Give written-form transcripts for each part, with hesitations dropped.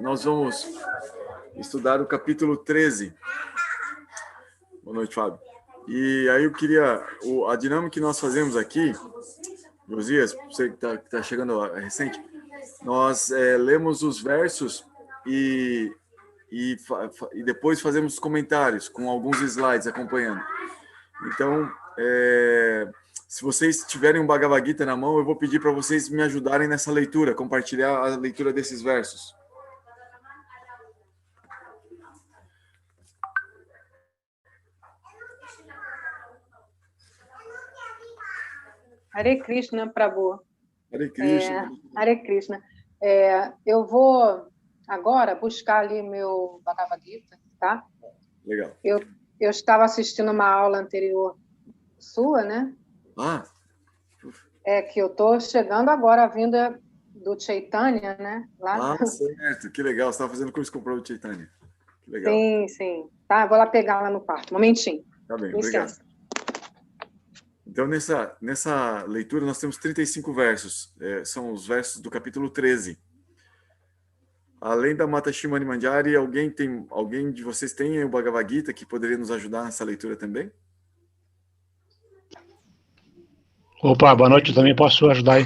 nós vamos estudar o capítulo 13. Boa noite, Fábio. E aí eu queria... A dinâmica que nós fazemos aqui, Josias, você que está chegando recente, nós lemos os versos e depois fazemos comentários com alguns slides acompanhando. Então, se vocês tiverem um Bhagavad Gita na mão, eu vou pedir para vocês me ajudarem nessa leitura, compartilhar a leitura desses versos. Hare Krishna, Prabhu. Hare Krishna. Hare Krishna. Eu vou agora buscar ali meu Bhagavad Gita, tá? Legal. Eu estava assistindo uma aula anterior sua, né? Que eu estou chegando agora, vinda do Chaitanya, né? Lá. Certo. Que legal. Você estava fazendo curso com o Prabhu Chaitanya. Que legal. Sim. Tá, vou lá pegar lá no quarto. Momentinho. Tá bem, licença. Obrigado. Então, nessa leitura, nós temos 35 versos. São os versos do capítulo 13. Além da Mata Shimani Manjari, alguém de vocês tem o Bhagavad Gita que poderia nos ajudar nessa leitura também? Opa, boa noite, eu também posso ajudar aí.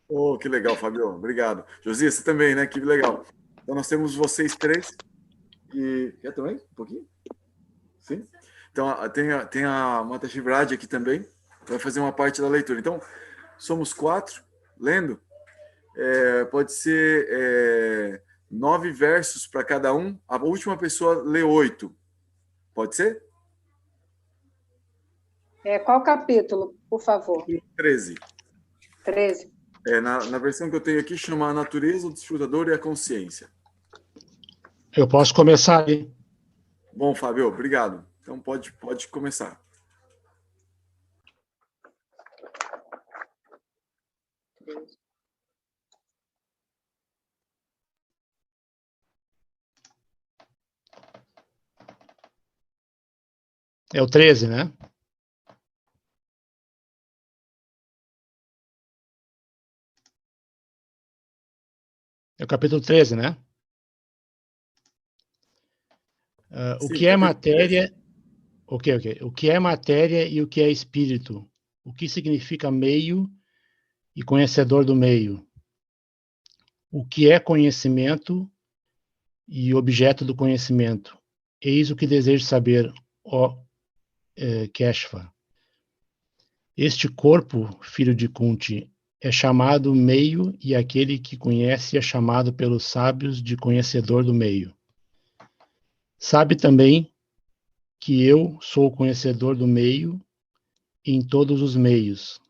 Oh, que legal, Fábio. Obrigado. Josias, você também, né? Que legal. Então, nós temos vocês três. E... Quer também? Um pouquinho? Sim? Então, tem a Mata Shivraj aqui também. Vai fazer uma parte da leitura. Então, somos 4 lendo. Pode ser 9 versos para cada um. A última pessoa lê 8. Pode ser? Qual capítulo, por favor? 13. 13. Na versão que eu tenho aqui, chama A Natureza, o Desfrutador e a Consciência. Eu posso começar aí. Bom, Fábio, obrigado. Então, pode começar. É o 13, né? É o capítulo 13, né? O que é matéria... Ok. O que é matéria e o que é espírito? O que significa meio e conhecedor do meio? O que é conhecimento e objeto do conhecimento? Eis o que desejo saber, ó Keshava. Este corpo, filho de Kunti, é chamado meio e aquele que conhece é chamado pelos sábios de conhecedor do meio. Sabe também que eu sou conhecedor do meio em todos os meios.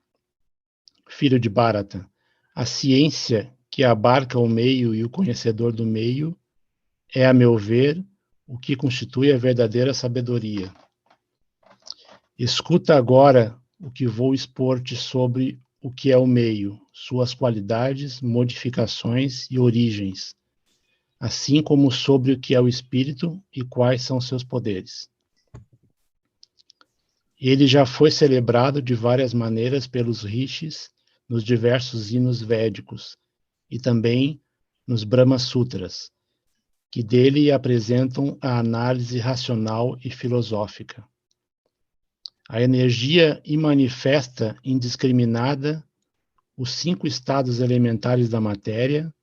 Filho de Bharata, a ciência que abarca o meio e o conhecedor do meio é, a meu ver, o que constitui a verdadeira sabedoria. Escuta agora o que vou expor-te sobre o que é o meio, suas qualidades, modificações e origens, assim como sobre o que é o espírito e quais são seus poderes. Ele já foi celebrado de várias maneiras pelos rishis nos diversos hinos védicos e também nos Brahma Sutras, que dele apresentam a análise racional e filosófica. A energia imanifesta indiscriminada, os 5 estados elementares da matéria,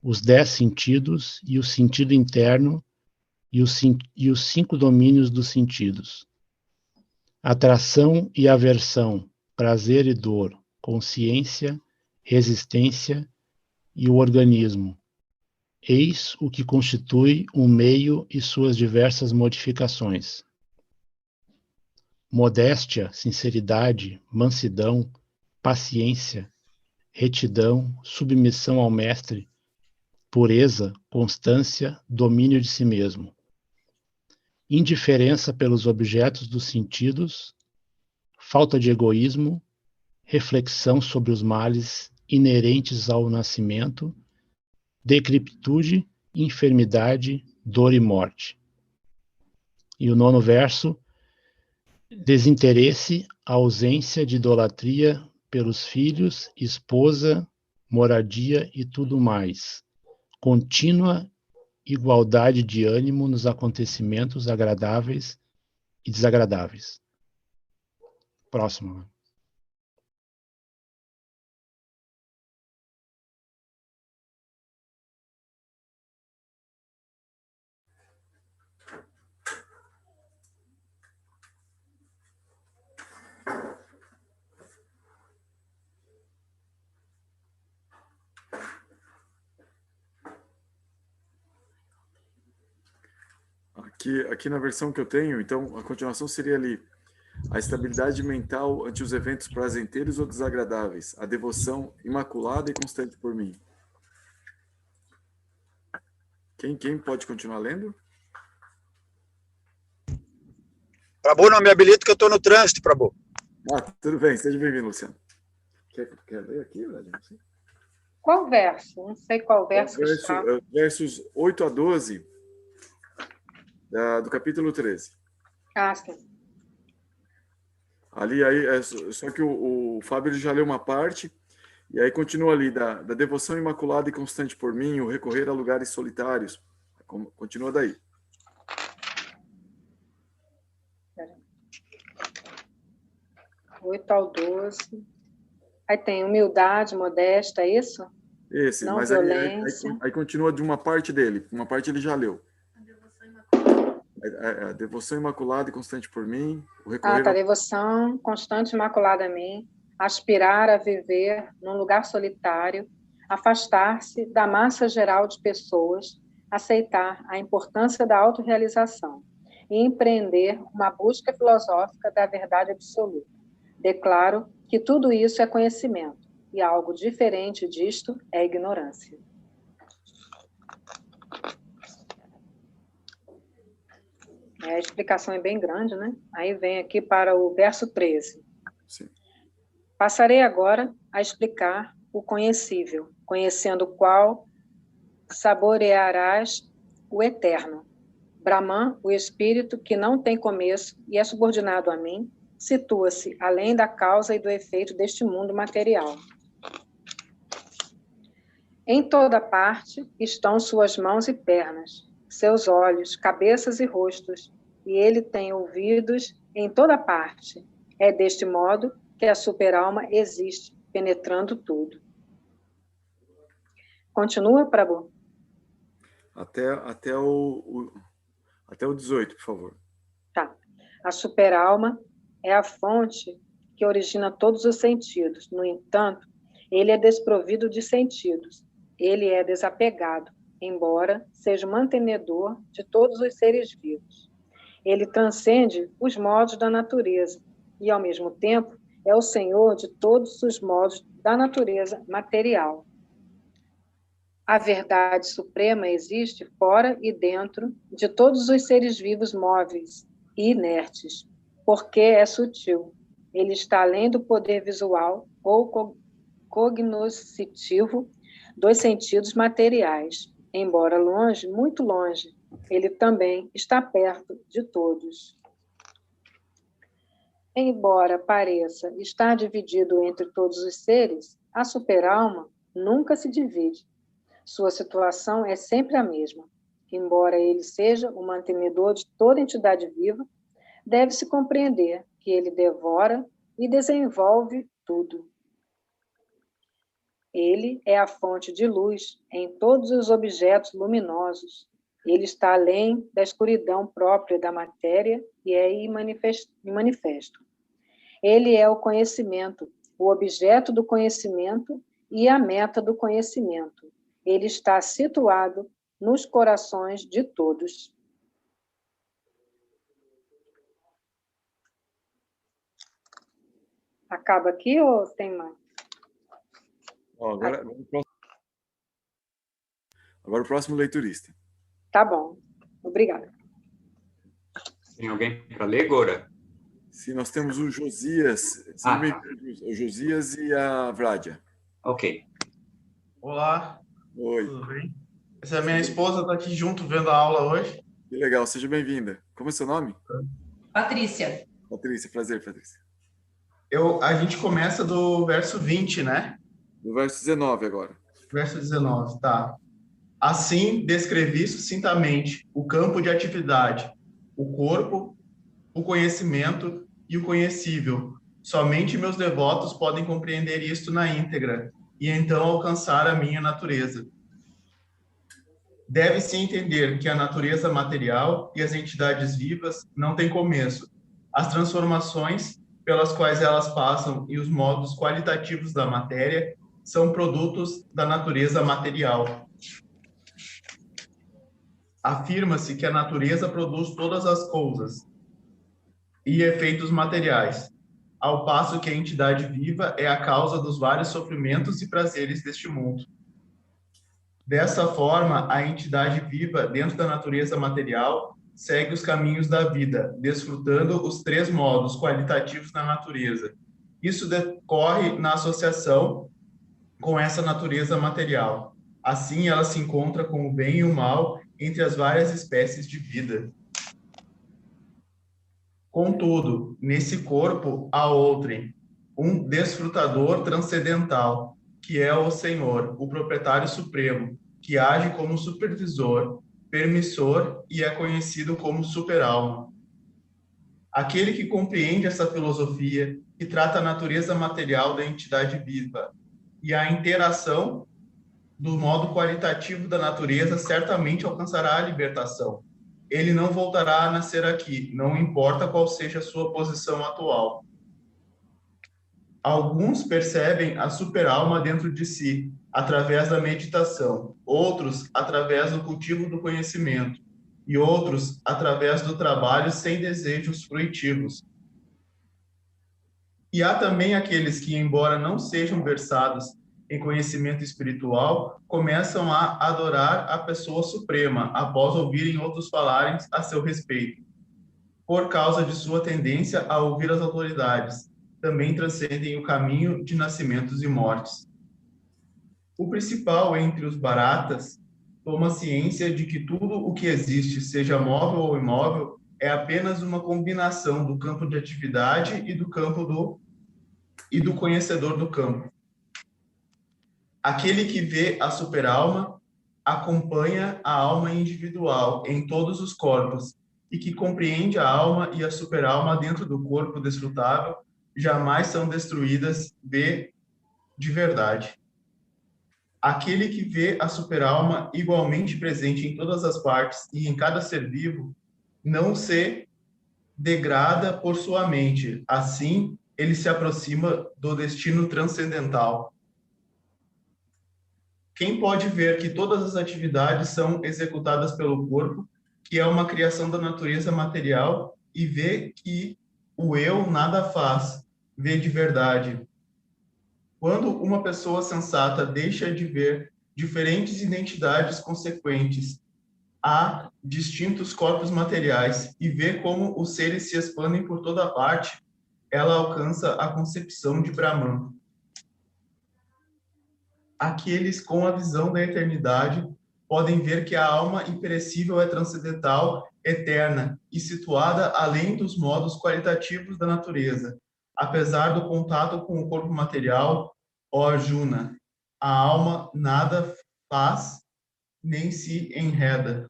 os 10 sentidos e o sentido interno e os 5 domínios dos sentidos. Atração e aversão, prazer e dor, consciência, resistência e o organismo. Eis o que constitui um meio e suas diversas modificações. Modéstia, sinceridade, mansidão, paciência, retidão, submissão ao mestre, pureza, constância, domínio de si mesmo. Indiferença pelos objetos dos sentidos, falta de egoísmo, reflexão sobre os males inerentes ao nascimento, decrepitude, enfermidade, dor e morte. E o 9º verso, desinteresse, ausência de idolatria pelos filhos, esposa, moradia e tudo mais. Contínua igualdade de ânimo nos acontecimentos agradáveis e desagradáveis. Próximo. Aqui na versão que eu tenho, então, a continuação seria ali: a estabilidade mental ante os eventos prazenteiros ou desagradáveis, a devoção imaculada e constante por mim. Quem pode continuar lendo? Prabhu, não me habilito que eu estou no trânsito, Prabhu. Tudo bem, seja bem-vindo, Luciano. Quer ler aqui, Vlad? Qual verso? Não sei qual verso está. Versos 8 a 12 do capítulo 13. Ah, sim. Ali, aí, só que o Fábio já leu uma parte, e aí continua ali, da devoção imaculada e constante por mim, o recorrer a lugares solitários. Continua daí. 8 ao 12. Aí tem humildade, modesta, é isso? Esse, não mas violência. Aí continua de uma parte dele. Uma parte ele já leu. A devoção imaculada e constante por mim. O recorrer tá. Devoção constante e imaculada a mim. Aspirar a viver num lugar solitário. Afastar-se da massa geral de pessoas. Aceitar a importância da autorrealização. E empreender uma busca filosófica da verdade absoluta. Declaro que tudo isso é conhecimento. E algo diferente disto é ignorância. A explicação é bem grande, né? Aí vem aqui para o verso 13. Sim. Passarei agora a explicar o conhecível, conhecendo o qual saborearás o eterno. Brahman, o espírito que não tem começo e é subordinado a mim, situa-se além da causa e do efeito deste mundo material. Em toda parte estão suas mãos e pernas, seus olhos, cabeças e rostos, e ele tem ouvidos em toda parte. É deste modo que a super-alma existe, penetrando tudo. Continua, Prabhu? Até o 18, por favor. Tá. A super-alma é a fonte que origina todos os sentidos. No entanto, ele é desprovido de sentidos. Ele é desapegado, embora seja o mantenedor de todos os seres vivos. Ele transcende os modos da natureza e, ao mesmo tempo, é o senhor de todos os modos da natureza material. A verdade suprema existe fora e dentro de todos os seres vivos móveis e inertes, porque é sutil. Ele está além do poder visual ou cognoscitivo dos sentidos materiais. Embora longe, muito longe, ele também está perto de todos. Embora pareça estar dividido entre todos os seres, a super-alma nunca se divide. Sua situação é sempre a mesma. Embora ele seja o mantenedor de toda entidade viva, deve-se compreender que ele devora e desenvolve tudo. Ele é a fonte de luz em todos os objetos luminosos. Ele está além da escuridão própria da matéria e é manifesto. Ele é o conhecimento, o objeto do conhecimento e a meta do conhecimento. Ele está situado nos corações de todos. Acaba aqui ou tem mais? Agora o próximo leiturista. Tá bom. Obrigada. Tem alguém para ler, Gora? Sim, nós temos o Josias. O Josias e a Vládia. Ok. Olá. Oi. Tudo bem? Essa é a minha esposa, está aqui junto vendo a aula hoje. Que legal, seja bem-vinda. Como é seu nome? Patrícia. Patrícia, prazer, Patrícia. A gente começa do verso 20, né? Do verso 19 agora. Verso 19, tá. Assim, descrevi sucintamente o campo de atividade, o corpo, o conhecimento e o conhecível. Somente meus devotos podem compreender isto na íntegra e então alcançar a minha natureza. Deve-se entender que a natureza material e as entidades vivas não têm começo. As transformações pelas quais elas passam e os modos qualitativos da matéria são produtos da natureza material. Afirma-se que a natureza produz todas as coisas e efeitos materiais, ao passo que a entidade viva é a causa dos vários sofrimentos e prazeres deste mundo. Dessa forma, a entidade viva dentro da natureza material segue os caminhos da vida, desfrutando os três modos qualitativos da natureza. Isso decorre na associação com essa natureza material. Assim, ela se encontra com o bem e o mal entre as várias espécies de vida. Contudo, nesse corpo há outrem, um desfrutador transcendental, que é o Senhor, o proprietário supremo, que age como supervisor, permissor e é conhecido como superalma. Aquele que compreende essa filosofia, que trata a natureza material da entidade viva e a interação do modo qualitativo da natureza, certamente alcançará a libertação. Ele não voltará a nascer aqui, não importa qual seja a sua posição atual. Alguns percebem a superalma dentro de si, através da meditação, outros através do cultivo do conhecimento, e outros através do trabalho sem desejos fruitivos. E há também aqueles que, embora não sejam versados em conhecimento espiritual, começam a adorar a pessoa suprema, após ouvirem outros falarem a seu respeito. Por causa de sua tendência a ouvir as autoridades, também transcendem o caminho de nascimentos e mortes. O principal entre os bharatas toma ciência de que tudo o que existe, seja móvel ou imóvel, é apenas uma combinação do campo de atividade e do conhecedor do campo. Aquele que vê a superalma acompanha a alma individual em todos os corpos e que compreende a alma e a superalma dentro do corpo desfrutável jamais são destruídas de verdade. Aquele que vê a superalma igualmente presente em todas as partes e em cada ser vivo não se degrada por sua mente. Assim, ele se aproxima do destino transcendental. Quem pode ver que todas as atividades são executadas pelo corpo, que é uma criação da natureza material, e vê que o eu nada faz, vê de verdade. Quando uma pessoa sensata deixa de ver diferentes identidades consequentes a distintos corpos materiais e vê como os seres se expandem por toda parte, ela alcança a concepção de Brahman. Aqueles com a visão da eternidade podem ver que a alma imperecível é transcendental, eterna e situada além dos modos qualitativos da natureza. Apesar do contato com o corpo material, ó Arjuna, a alma nada faz nem se enreda.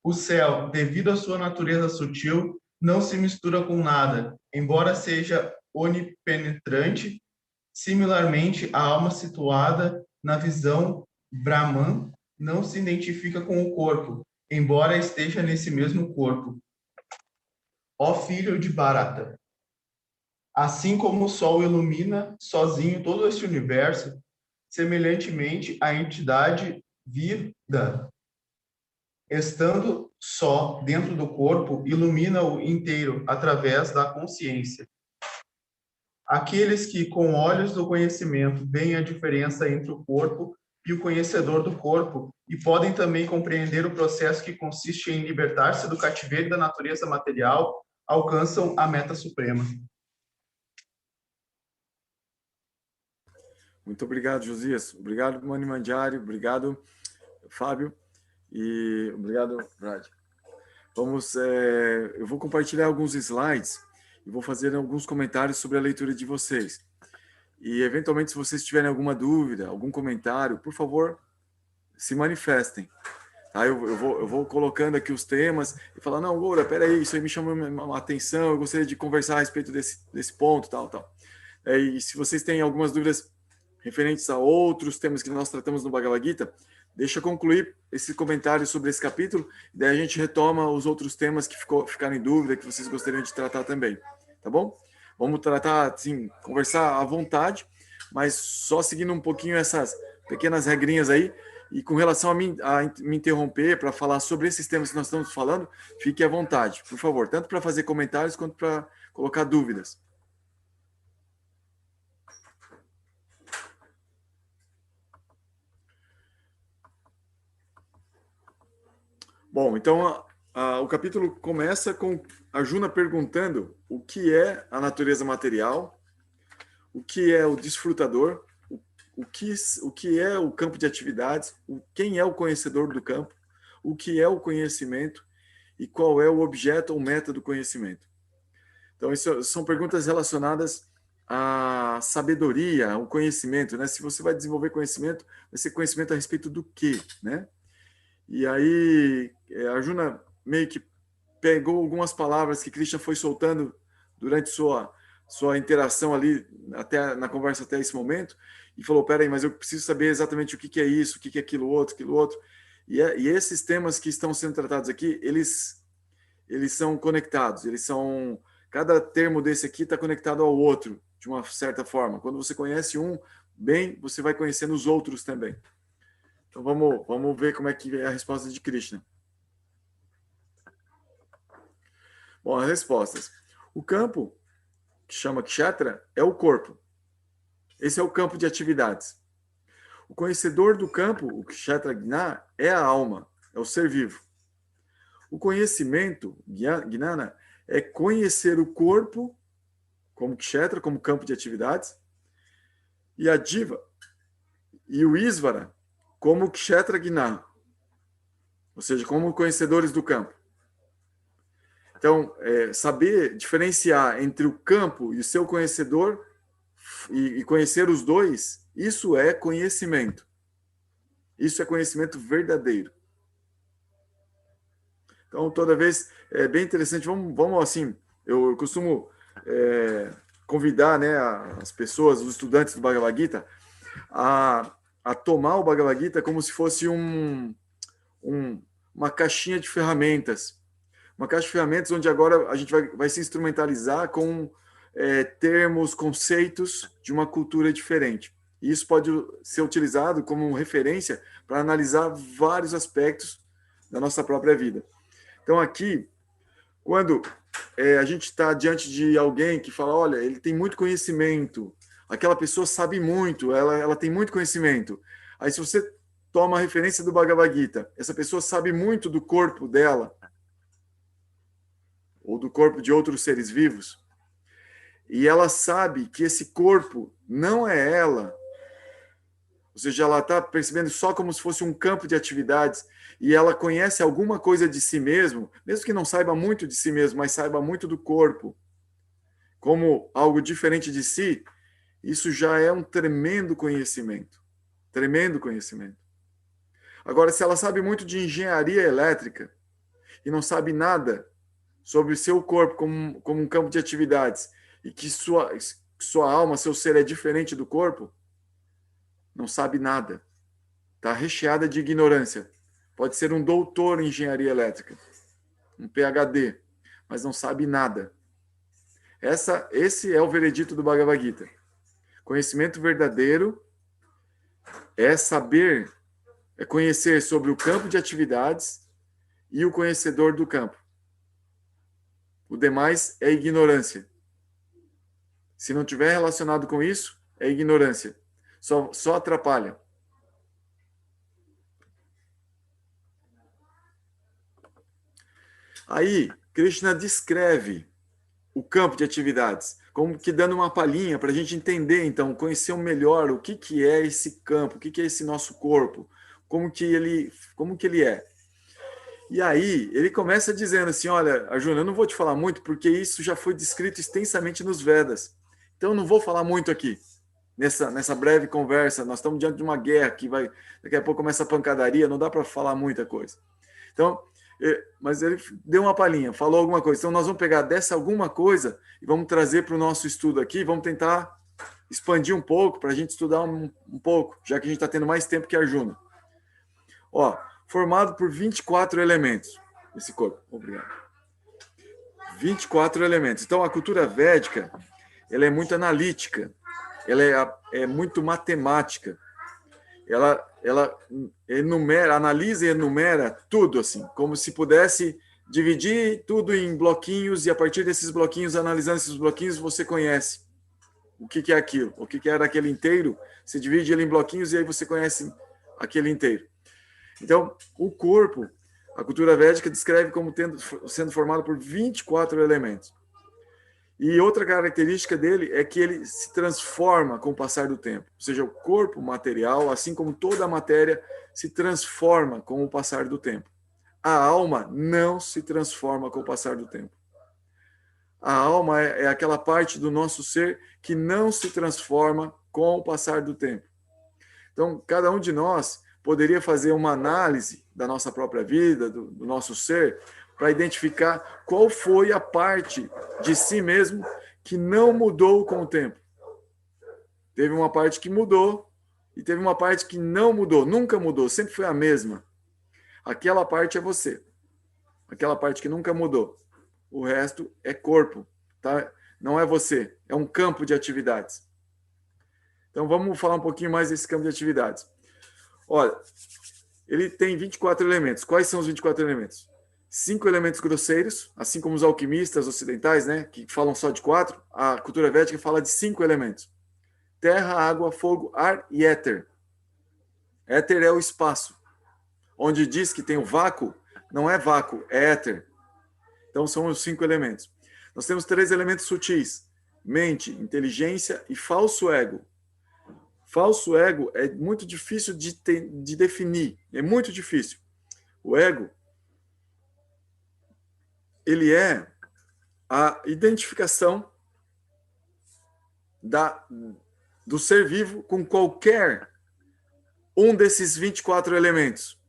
O céu, devido à sua natureza sutil, não se mistura com nada, embora seja onipenetrante. Similarmente, a alma situada na visão Brahman não se identifica com o corpo, embora esteja nesse mesmo corpo. Ó filho de Bharata, assim como o sol ilumina sozinho todo este universo, semelhantemente a entidade vida, estando só dentro do corpo, ilumina-o inteiro através da consciência. Aqueles que, com olhos do conhecimento, veem a diferença entre o corpo e o conhecedor do corpo e podem também compreender o processo que consiste em libertar-se do cativeiro da natureza material, alcançam a meta suprema. Muito obrigado, Josias. Obrigado, Mani Mandiari. Obrigado, Fábio. E obrigado, Brad. Eu vou compartilhar alguns slides e vou fazer alguns comentários sobre a leitura de vocês. E, eventualmente, se vocês tiverem alguma dúvida, algum comentário, por favor, se manifestem. Tá? Eu vou colocando aqui os temas e falar, não, Goura, peraí, isso aí me chamou uma atenção, eu gostaria de conversar a respeito desse ponto, tal. E se vocês têm algumas dúvidas referentes a outros temas que nós tratamos no Bhagavad Gita, deixa eu concluir esse comentário sobre esse capítulo, e daí a gente retoma os outros temas que ficaram em dúvida, que vocês gostariam de tratar também, tá bom? Vamos tratar, assim, conversar à vontade, mas só seguindo um pouquinho essas pequenas regrinhas aí, e com relação a me interromper para falar sobre esses temas que nós estamos falando, fique à vontade, por favor, tanto para fazer comentários quanto para colocar dúvidas. Bom, então o capítulo começa com Arjuna perguntando o que é a natureza material, o que é o desfrutador, o que é o campo de atividades, quem é o conhecedor do campo, o que é o conhecimento e qual é o objeto ou meta do conhecimento. Então, isso são perguntas relacionadas à sabedoria, ao conhecimento, né? Se você vai desenvolver conhecimento, vai ser conhecimento a respeito do quê, né? E aí, Arjuna meio que pegou algumas palavras que Krishna foi soltando durante sua interação ali, até na conversa até esse momento, e falou, peraí, mas eu preciso saber exatamente o que é isso, o que é aquilo outro. E esses temas que estão sendo tratados aqui, eles são conectados, cada termo desse aqui está conectado ao outro, de uma certa forma. Quando você conhece um bem, você vai conhecendo os outros também. Então vamos ver como é que é a resposta de Krishna. Bom, as respostas. O campo, que chama Kshetra, é o corpo. Esse é o campo de atividades. O conhecedor do campo, o Kshetra Gna, é a alma, é o ser vivo. O conhecimento, Gnana, é conhecer o corpo como Kshetra, como campo de atividades, e a Diva e o Isvara como Kshetra Gna, ou seja, como conhecedores do campo. Então, saber diferenciar entre o campo e o seu conhecedor e conhecer os dois, isso é conhecimento. Isso é conhecimento verdadeiro. Então, toda vez é bem interessante. Vamos assim, eu costumo convidar, né, as pessoas, os estudantes do Bhagavad Gita, a tomar o Bhagavad Gita como se fosse uma caixinha de ferramentas. Uma caixa de ferramentas onde agora a gente vai se instrumentalizar com termos, conceitos de uma cultura diferente. E isso pode ser utilizado como referência para analisar vários aspectos da nossa própria vida. Então, aqui, quando a gente está diante de alguém que fala, olha, ele tem muito conhecimento, aquela pessoa sabe muito, ela tem muito conhecimento. Aí, se você toma a referência do Bhagavad Gita, essa pessoa sabe muito do corpo dela, ou do corpo de outros seres vivos, e ela sabe que esse corpo não é ela, ou seja, ela está percebendo só como se fosse um campo de atividades, e ela conhece alguma coisa de si mesmo, mesmo que não saiba muito de si mesmo, mas saiba muito do corpo, como algo diferente de si, isso já é um tremendo conhecimento. Tremendo conhecimento. Agora, se ela sabe muito de engenharia elétrica e não sabe nada sobre o seu corpo como um campo de atividades e que sua alma, seu ser é diferente do corpo, não sabe nada. Está recheada de ignorância. Pode ser um doutor em engenharia elétrica, um PhD, mas não sabe nada. Esse é o veredito do Bhagavad Gita. Conhecimento verdadeiro é saber, é conhecer sobre o campo de atividades e o conhecedor do campo. O demais é ignorância. Se não tiver relacionado com isso, é ignorância. Só atrapalha. Aí, Krishna descreve o campo de atividades, como que dando uma palhinha para a gente entender, então, conhecer melhor o que é esse campo, o que é esse nosso corpo, como que ele é. E aí, ele começa dizendo assim, olha, Arjuna, eu não vou te falar muito, porque isso já foi descrito extensamente nos Vedas. Então, eu não vou falar muito aqui. nessa breve conversa. Nós estamos diante de uma guerra que vai, daqui a pouco começa a pancadaria, não dá para falar muita coisa. Então, mas ele deu uma palhinha, falou alguma coisa. Então, nós vamos pegar dessa alguma coisa e vamos trazer para o nosso estudo aqui, vamos tentar expandir um pouco, para a gente estudar um pouco, já que a gente está tendo mais tempo que a Arjuna. Ó, formado por 24 elementos, esse corpo. Obrigado. 24 elementos. Então, a cultura védica, ela é muito analítica, ela é muito matemática. Ela enumera, analisa e enumera tudo, assim, como se pudesse dividir tudo em bloquinhos, e a partir desses bloquinhos, analisando esses bloquinhos, você conhece o que é aquilo, o que era aquele inteiro, você divide ele em bloquinhos e aí você conhece aquele inteiro. Então, o corpo, a cultura védica descreve como sendo formado por 24 elementos. E outra característica dele é que ele se transforma com o passar do tempo. Ou seja, o corpo material, assim como toda a matéria, se transforma com o passar do tempo. A alma não se transforma com o passar do tempo. A alma é aquela parte do nosso ser que não se transforma com o passar do tempo. Então, cada um de nós poderia fazer uma análise da nossa própria vida, do nosso ser, para identificar qual foi a parte de si mesmo que não mudou com o tempo. Teve uma parte que mudou e teve uma parte que não mudou, nunca mudou, sempre foi a mesma. Aquela parte é você. Aquela parte que nunca mudou. O resto é corpo, tá? Não é você, é um campo de atividades. Então vamos falar um pouquinho mais desse campo de atividades. Olha, ele tem 24 elementos. Quais são os 24 elementos? 5 elementos grosseiros, assim como os alquimistas ocidentais, né, que falam só de 4, a cultura védica fala de 5 elementos. Terra, água, fogo, ar e éter. Éter é o espaço. Onde diz que tem o vácuo, não é vácuo, é éter. Então são os 5 elementos. Nós temos 3 elementos sutis: mente, inteligência e falso ego. Falso ego é muito difícil de definir, é muito difícil. O ego, ele é a identificação do ser vivo com qualquer um desses 24 elementos.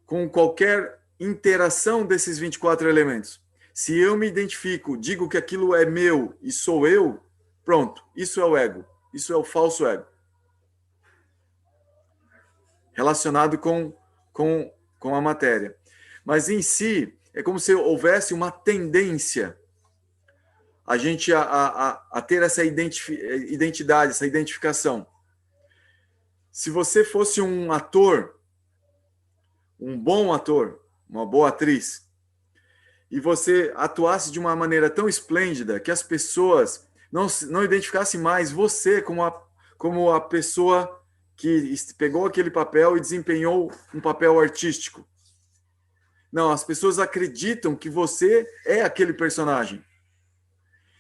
Com qualquer interação desses 24 elementos. Se eu me identifico, digo que aquilo é meu e sou eu, pronto, isso é o ego, isso é o falso ego. Relacionado com a matéria. Mas em si, é como se houvesse uma tendência a gente a ter essa identidade, essa identificação. Se você fosse um ator, um bom ator, uma boa atriz, e você atuasse de uma maneira tão esplêndida que as pessoas não identificassem mais você como a pessoa que pegou aquele papel e desempenhou um papel artístico. Não, as pessoas acreditam que você é aquele personagem.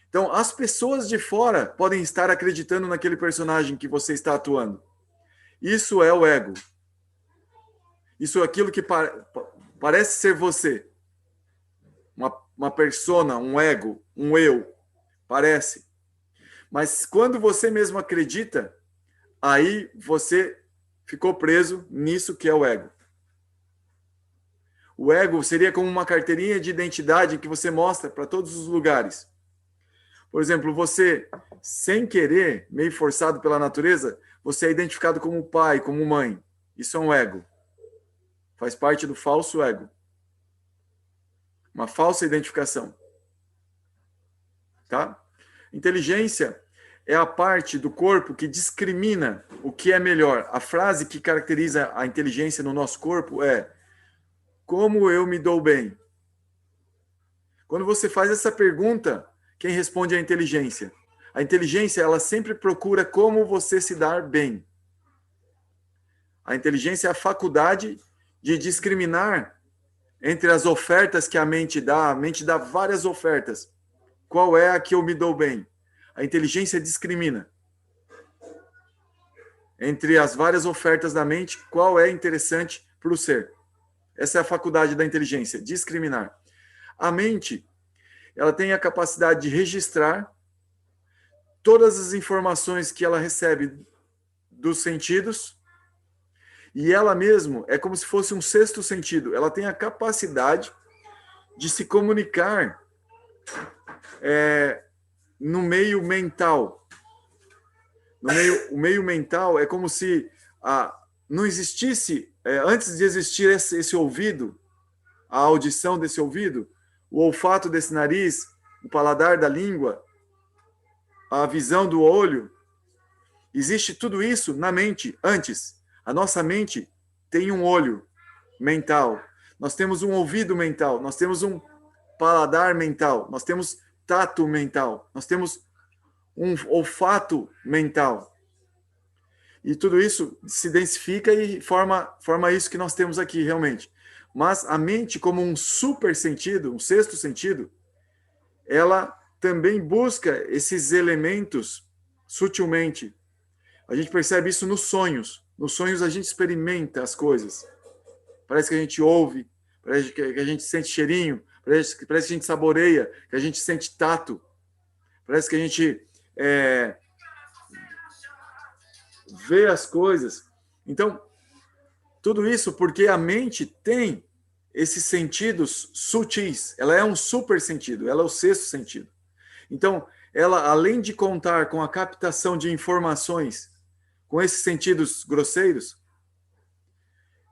Então, as pessoas de fora podem estar acreditando naquele personagem que você está atuando. Isso é o ego. Isso é aquilo que parece ser você. Uma persona, um ego, um eu. Parece. Mas quando você mesmo acredita, aí você ficou preso nisso que é o ego. O ego seria como uma carteirinha de identidade que você mostra para todos os lugares. Por exemplo, você, sem querer, meio forçado pela natureza, você é identificado como pai, como mãe. Isso é um ego. Faz parte do falso ego. Uma falsa identificação. Tá? Inteligência é a parte do corpo que discrimina o que é melhor. A frase que caracteriza a inteligência no nosso corpo é: como eu me dou bem? Quando você faz essa pergunta, quem responde é a inteligência. A inteligência, ela sempre procura como você se dar bem. A inteligência é a faculdade de discriminar entre as ofertas que a mente dá várias ofertas. Qual é a que eu me dou bem? A inteligência discrimina. Entre as várias ofertas da mente, qual é interessante para o ser? Essa é a faculdade da inteligência, discriminar. A mente, ela tem a capacidade de registrar todas as informações que ela recebe dos sentidos, e ela mesmo é como se fosse um sexto sentido. Ela tem a capacidade de se comunicar no meio mental. O meio mental é como se não existisse, antes de existir esse ouvido, a audição desse ouvido, o olfato desse nariz, o paladar da língua, a visão do olho, existe tudo isso na mente antes. A nossa mente tem um olho mental, nós temos um ouvido mental, nós temos um paladar mental, nós temos tato mental, nós temos um olfato mental. E tudo isso se densifica e forma isso que nós temos aqui realmente. Mas a mente, como um super sentido, um sexto sentido, ela também busca esses elementos sutilmente. A gente percebe isso nos sonhos. Nos sonhos a gente experimenta as coisas. Parece que a gente ouve, parece que a gente sente cheirinho, parece que a gente saboreia, que a gente sente tato. Parece que a gente vê as coisas. Então, tudo isso porque a mente tem esses sentidos sutis. Ela é um super sentido, ela é o sexto sentido. Então, ela, além de contar com a captação de informações com esses sentidos grosseiros,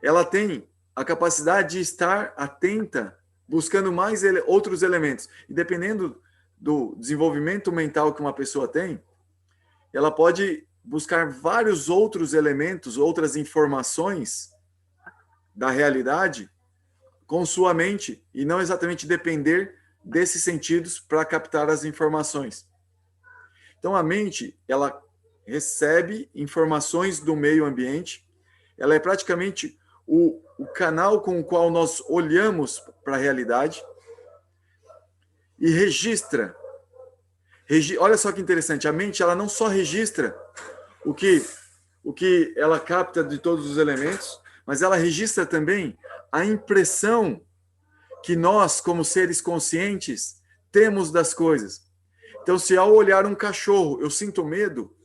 ela tem a capacidade de estar atenta, buscando mais outros elementos. E dependendo do desenvolvimento mental que uma pessoa tem, ela pode buscar vários outros elementos, outras informações da realidade com sua mente e não exatamente depender desses sentidos para captar as informações. Então, a mente, ela recebe informações do meio ambiente, ela é praticamente o canal com o qual nós olhamos para a realidade e registra. Olha só que interessante, a mente ela não só registra o que ela capta de todos os elementos, mas ela registra também a impressão que nós, como seres conscientes, temos das coisas. Então, se ao olhar um cachorro eu sinto medo,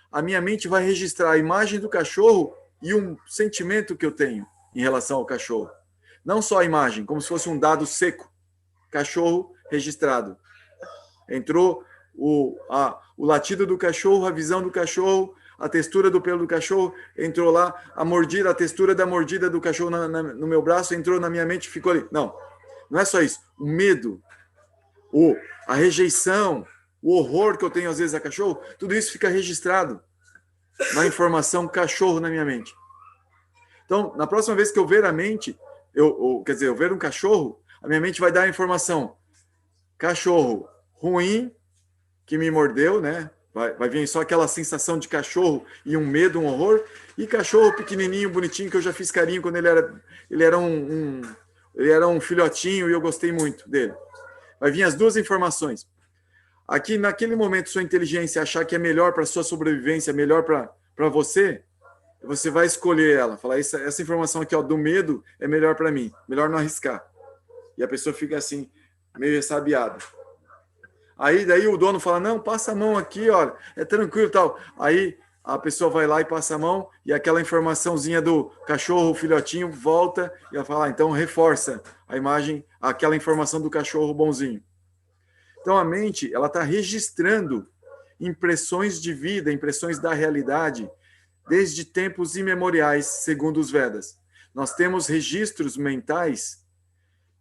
a minha mente vai registrar a imagem do cachorro e um sentimento que eu tenho em relação ao cachorro. Não só a imagem, como se fosse um dado seco. Cachorro registrado. Entrou o latido do cachorro, a visão do cachorro, a textura do pelo do cachorro, entrou lá, a mordida, a textura da mordida do cachorro no meu braço, entrou na minha mente e ficou ali. Não é só isso. O medo, a rejeição, o horror que eu tenho às vezes a cachorro, tudo isso fica registrado na informação cachorro na minha mente. Então, na próxima vez que eu ver a mente, eu ver um cachorro, a minha mente vai dar a informação cachorro ruim, que me mordeu, né? Vai vir só aquela sensação de cachorro e um medo, um horror, e cachorro pequenininho, bonitinho, que eu já fiz carinho quando ele era um filhotinho e eu gostei muito dele. Vai vir as duas informações. Aqui, naquele momento, sua inteligência achar que é melhor para sua sobrevivência, melhor para você vai escolher ela. Falar, essa informação aqui do medo é melhor para mim, melhor não arriscar. E a pessoa fica assim, meio ressabiada. Daí o dono fala, não, passa a mão aqui, olha, é tranquilo e tal. Aí a pessoa vai lá e passa a mão e aquela informaçãozinha do cachorro, filhotinho, volta e ela fala, então reforça a imagem, aquela informação do cachorro bonzinho. Então a mente, ela está registrando impressões de vida, impressões da realidade, desde tempos imemoriais, segundo os Vedas. Nós temos registros mentais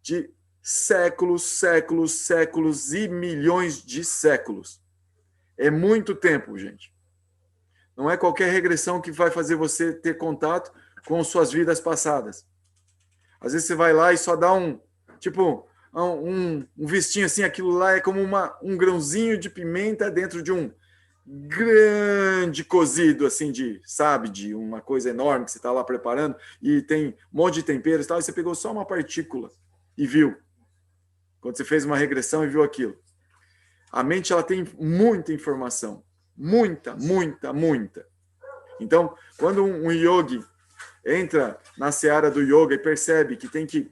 de séculos, séculos, séculos e milhões de séculos. É muito tempo, gente. Não é qualquer regressão que vai fazer você ter contato com suas vidas passadas. Às vezes você vai lá e só dá um vistinho assim, aquilo lá é como um grãozinho de pimenta dentro de um grande cozido, assim, de uma coisa enorme que você está lá preparando e tem um monte de temperos e tal, e você pegou só uma partícula e viu. Quando você fez uma regressão e viu aquilo. A mente, ela tem muita informação. Muita, muita, muita. Então, quando um yogi entra na seara do yoga e percebe que tem que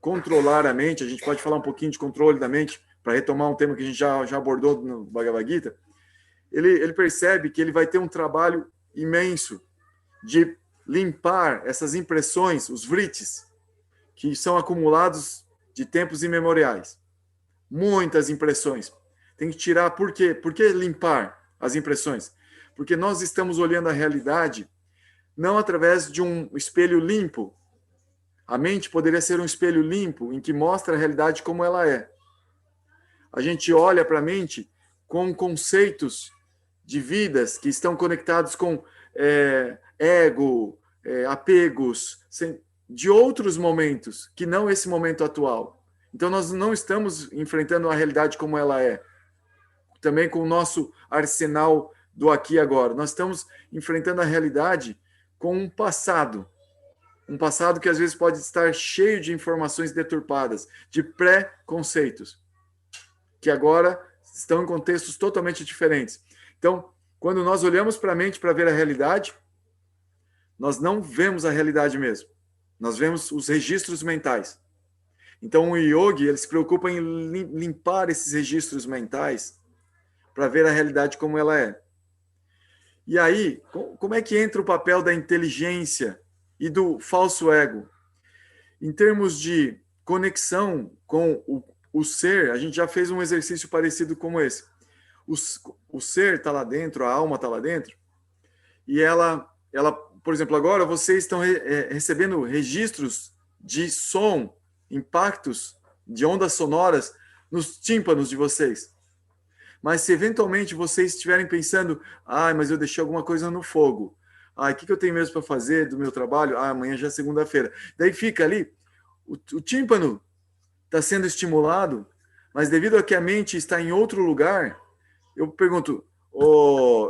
controlar a mente, a gente pode falar um pouquinho de controle da mente, para retomar um tema que a gente já abordou no Bhagavad Gita, ele percebe que ele vai ter um trabalho imenso de limpar essas impressões, os vritis, que são acumulados de tempos imemoriais. Muitas impressões. Tem que tirar, por quê? Por que limpar as impressões? Porque nós estamos olhando a realidade não através de um espelho limpo. A mente poderia ser um espelho limpo em que mostra a realidade como ela é. A gente olha para a mente com conceitos de vidas que estão conectados com ego, apegos, de outros momentos, que não esse momento atual. Então, nós não estamos enfrentando a realidade como ela é. Também com o nosso arsenal do aqui e agora. Nós estamos enfrentando a realidade com um passado que às vezes pode estar cheio de informações deturpadas, de pré-conceitos, que agora estão em contextos totalmente diferentes. Então, quando nós olhamos para a mente para ver a realidade, nós não vemos a realidade mesmo. Nós vemos os registros mentais. Então, o yogi, ele se preocupa em limpar esses registros mentais para ver a realidade como ela é. E aí, como é que entra o papel da inteligência e do falso ego? Em termos de conexão com o ser, a gente já fez um exercício parecido como esse. O ser está lá dentro, a alma está lá dentro, e ela, por exemplo, agora vocês estão recebendo registros de som, impactos de ondas sonoras nos tímpanos de vocês. Mas se eventualmente vocês estiverem pensando, mas eu deixei alguma coisa no fogo, o que eu tenho mesmo para fazer do meu trabalho? Amanhã já é segunda-feira. Daí fica ali, o tímpano está sendo estimulado, mas devido a que a mente está em outro lugar, eu pergunto,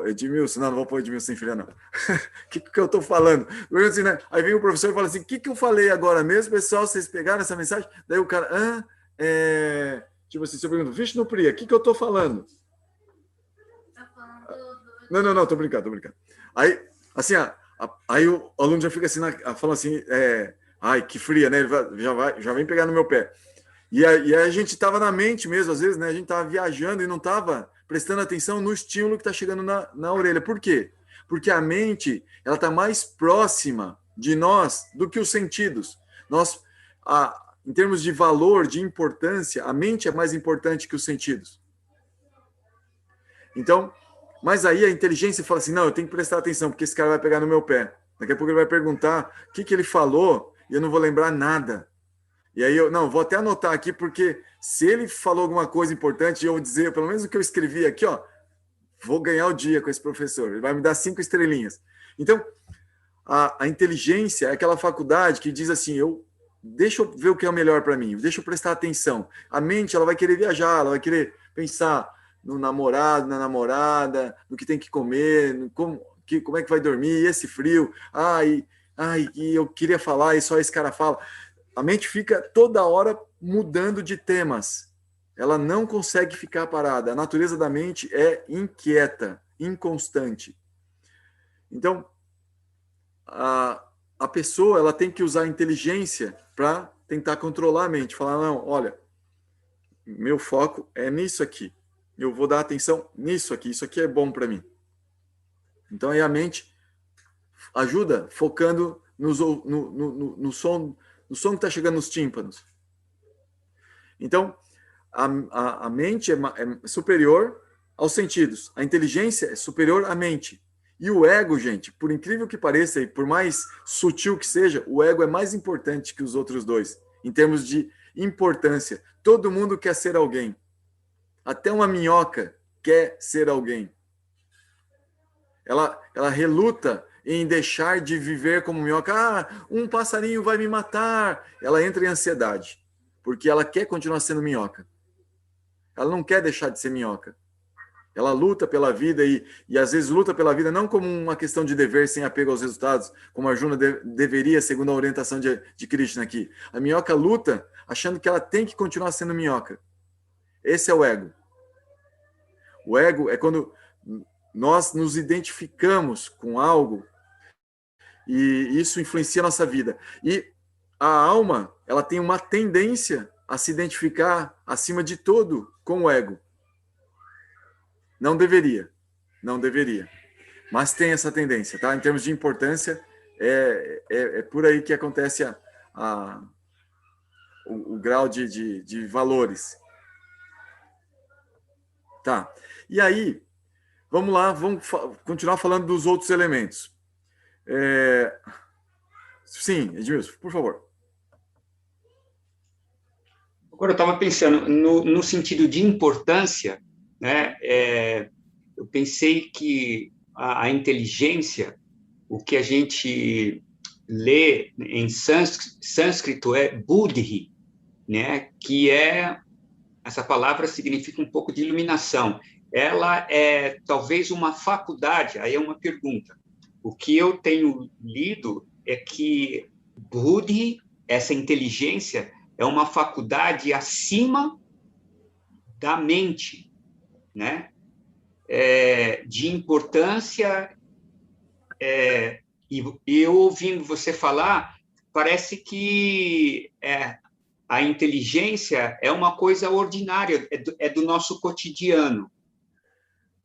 Edmilson, não vou pôr Edmilson sem filha, não. O que eu estou falando? Assim, né? Aí vem o professor e fala assim, o que eu falei agora mesmo, pessoal? Vocês pegaram essa mensagem? Daí o cara, tipo assim, se eu pergunto, Vishnu Priya, o que eu estou falando? Não, estou brincando. Aí, assim, aí o aluno já fica assim, falando assim, que fria, né? Ele já vem pegar no meu pé. E aí a gente estava na mente mesmo, às vezes, né? A gente estava viajando e não estava prestando atenção no estímulo que está chegando na orelha. Por quê? Porque a mente, ela está mais próxima de nós do que os sentidos. Em termos de valor, de importância, a mente é mais importante que os sentidos. Então, mas aí a inteligência fala assim, não, eu tenho que prestar atenção, porque esse cara vai pegar no meu pé. Daqui a pouco ele vai perguntar o que ele falou e eu não vou lembrar nada. E aí vou até anotar aqui, porque se ele falou alguma coisa importante, eu vou dizer, pelo menos o que eu escrevi aqui, vou ganhar o dia com esse professor. Ele vai me dar 5 estrelinhas. Então, a inteligência é aquela faculdade que diz assim, deixa eu ver o que é o melhor para mim, deixa eu prestar atenção. A mente, ela vai querer viajar, ela vai querer pensar no namorado, na namorada, no que tem que comer, como é que vai dormir, e esse frio, e eu queria falar e só esse cara fala. A mente fica toda hora mudando de temas. Ela não consegue ficar parada. A natureza da mente é inquieta, inconstante. Então, a pessoa ela tem que usar a inteligência para tentar controlar a mente. Falar, não, olha, meu foco é nisso aqui. Eu vou dar atenção nisso aqui. Isso aqui é bom para mim. Então, aí a mente ajuda focando no som que está chegando nos tímpanos. Então, a mente é superior aos sentidos. A inteligência é superior à mente. E o ego, gente, por incrível que pareça, e por mais sutil que seja, o ego é mais importante que os outros dois, em termos de importância. Todo mundo quer ser alguém. Até uma minhoca quer ser alguém. Ela reluta em deixar de viver como minhoca. Um passarinho vai me matar. Ela entra em ansiedade, porque ela quer continuar sendo minhoca. Ela não quer deixar de ser minhoca. Ela luta pela vida e às vezes luta pela vida não como uma questão de dever sem apego aos resultados, como a Arjuna deveria, segundo a orientação de Krishna aqui. A minhoca luta achando que ela tem que continuar sendo minhoca. Esse é o ego. O ego é quando nós nos identificamos com algo e isso influencia a nossa vida. E a alma, ela tem uma tendência a se identificar acima de tudo com o ego. Não deveria. Não deveria. Mas tem essa tendência, tá? Em termos de importância, é por aí que acontece o grau de valores. Tá. E aí, vamos lá, vamos continuar falando dos outros elementos. Sim, Edmilson, por favor. Agora, eu estava pensando, no sentido de importância, né, eu pensei que a inteligência, o que a gente lê em sânscrito é buddhi, né, que essa palavra significa um pouco de iluminação. Ela é talvez uma faculdade, aí é uma pergunta. O que eu tenho lido é que buddhi, essa inteligência, é uma faculdade acima da mente, né? De importância. E eu ouvindo você falar, parece que a inteligência é uma coisa ordinária, é do nosso cotidiano.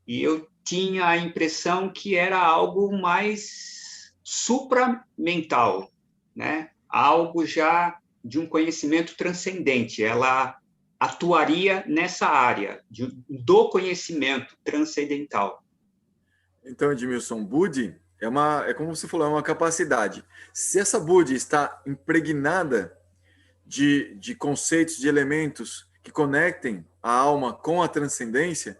E eu tinha a impressão que era algo mais supramental, né? Algo já de um conhecimento transcendente. Ela atuaria nessa área do conhecimento transcendental. Então, Edmilson, buddhi é como você falou, é uma capacidade. Se essa buddhi está impregnada de conceitos, de elementos que conectem a alma com a transcendência,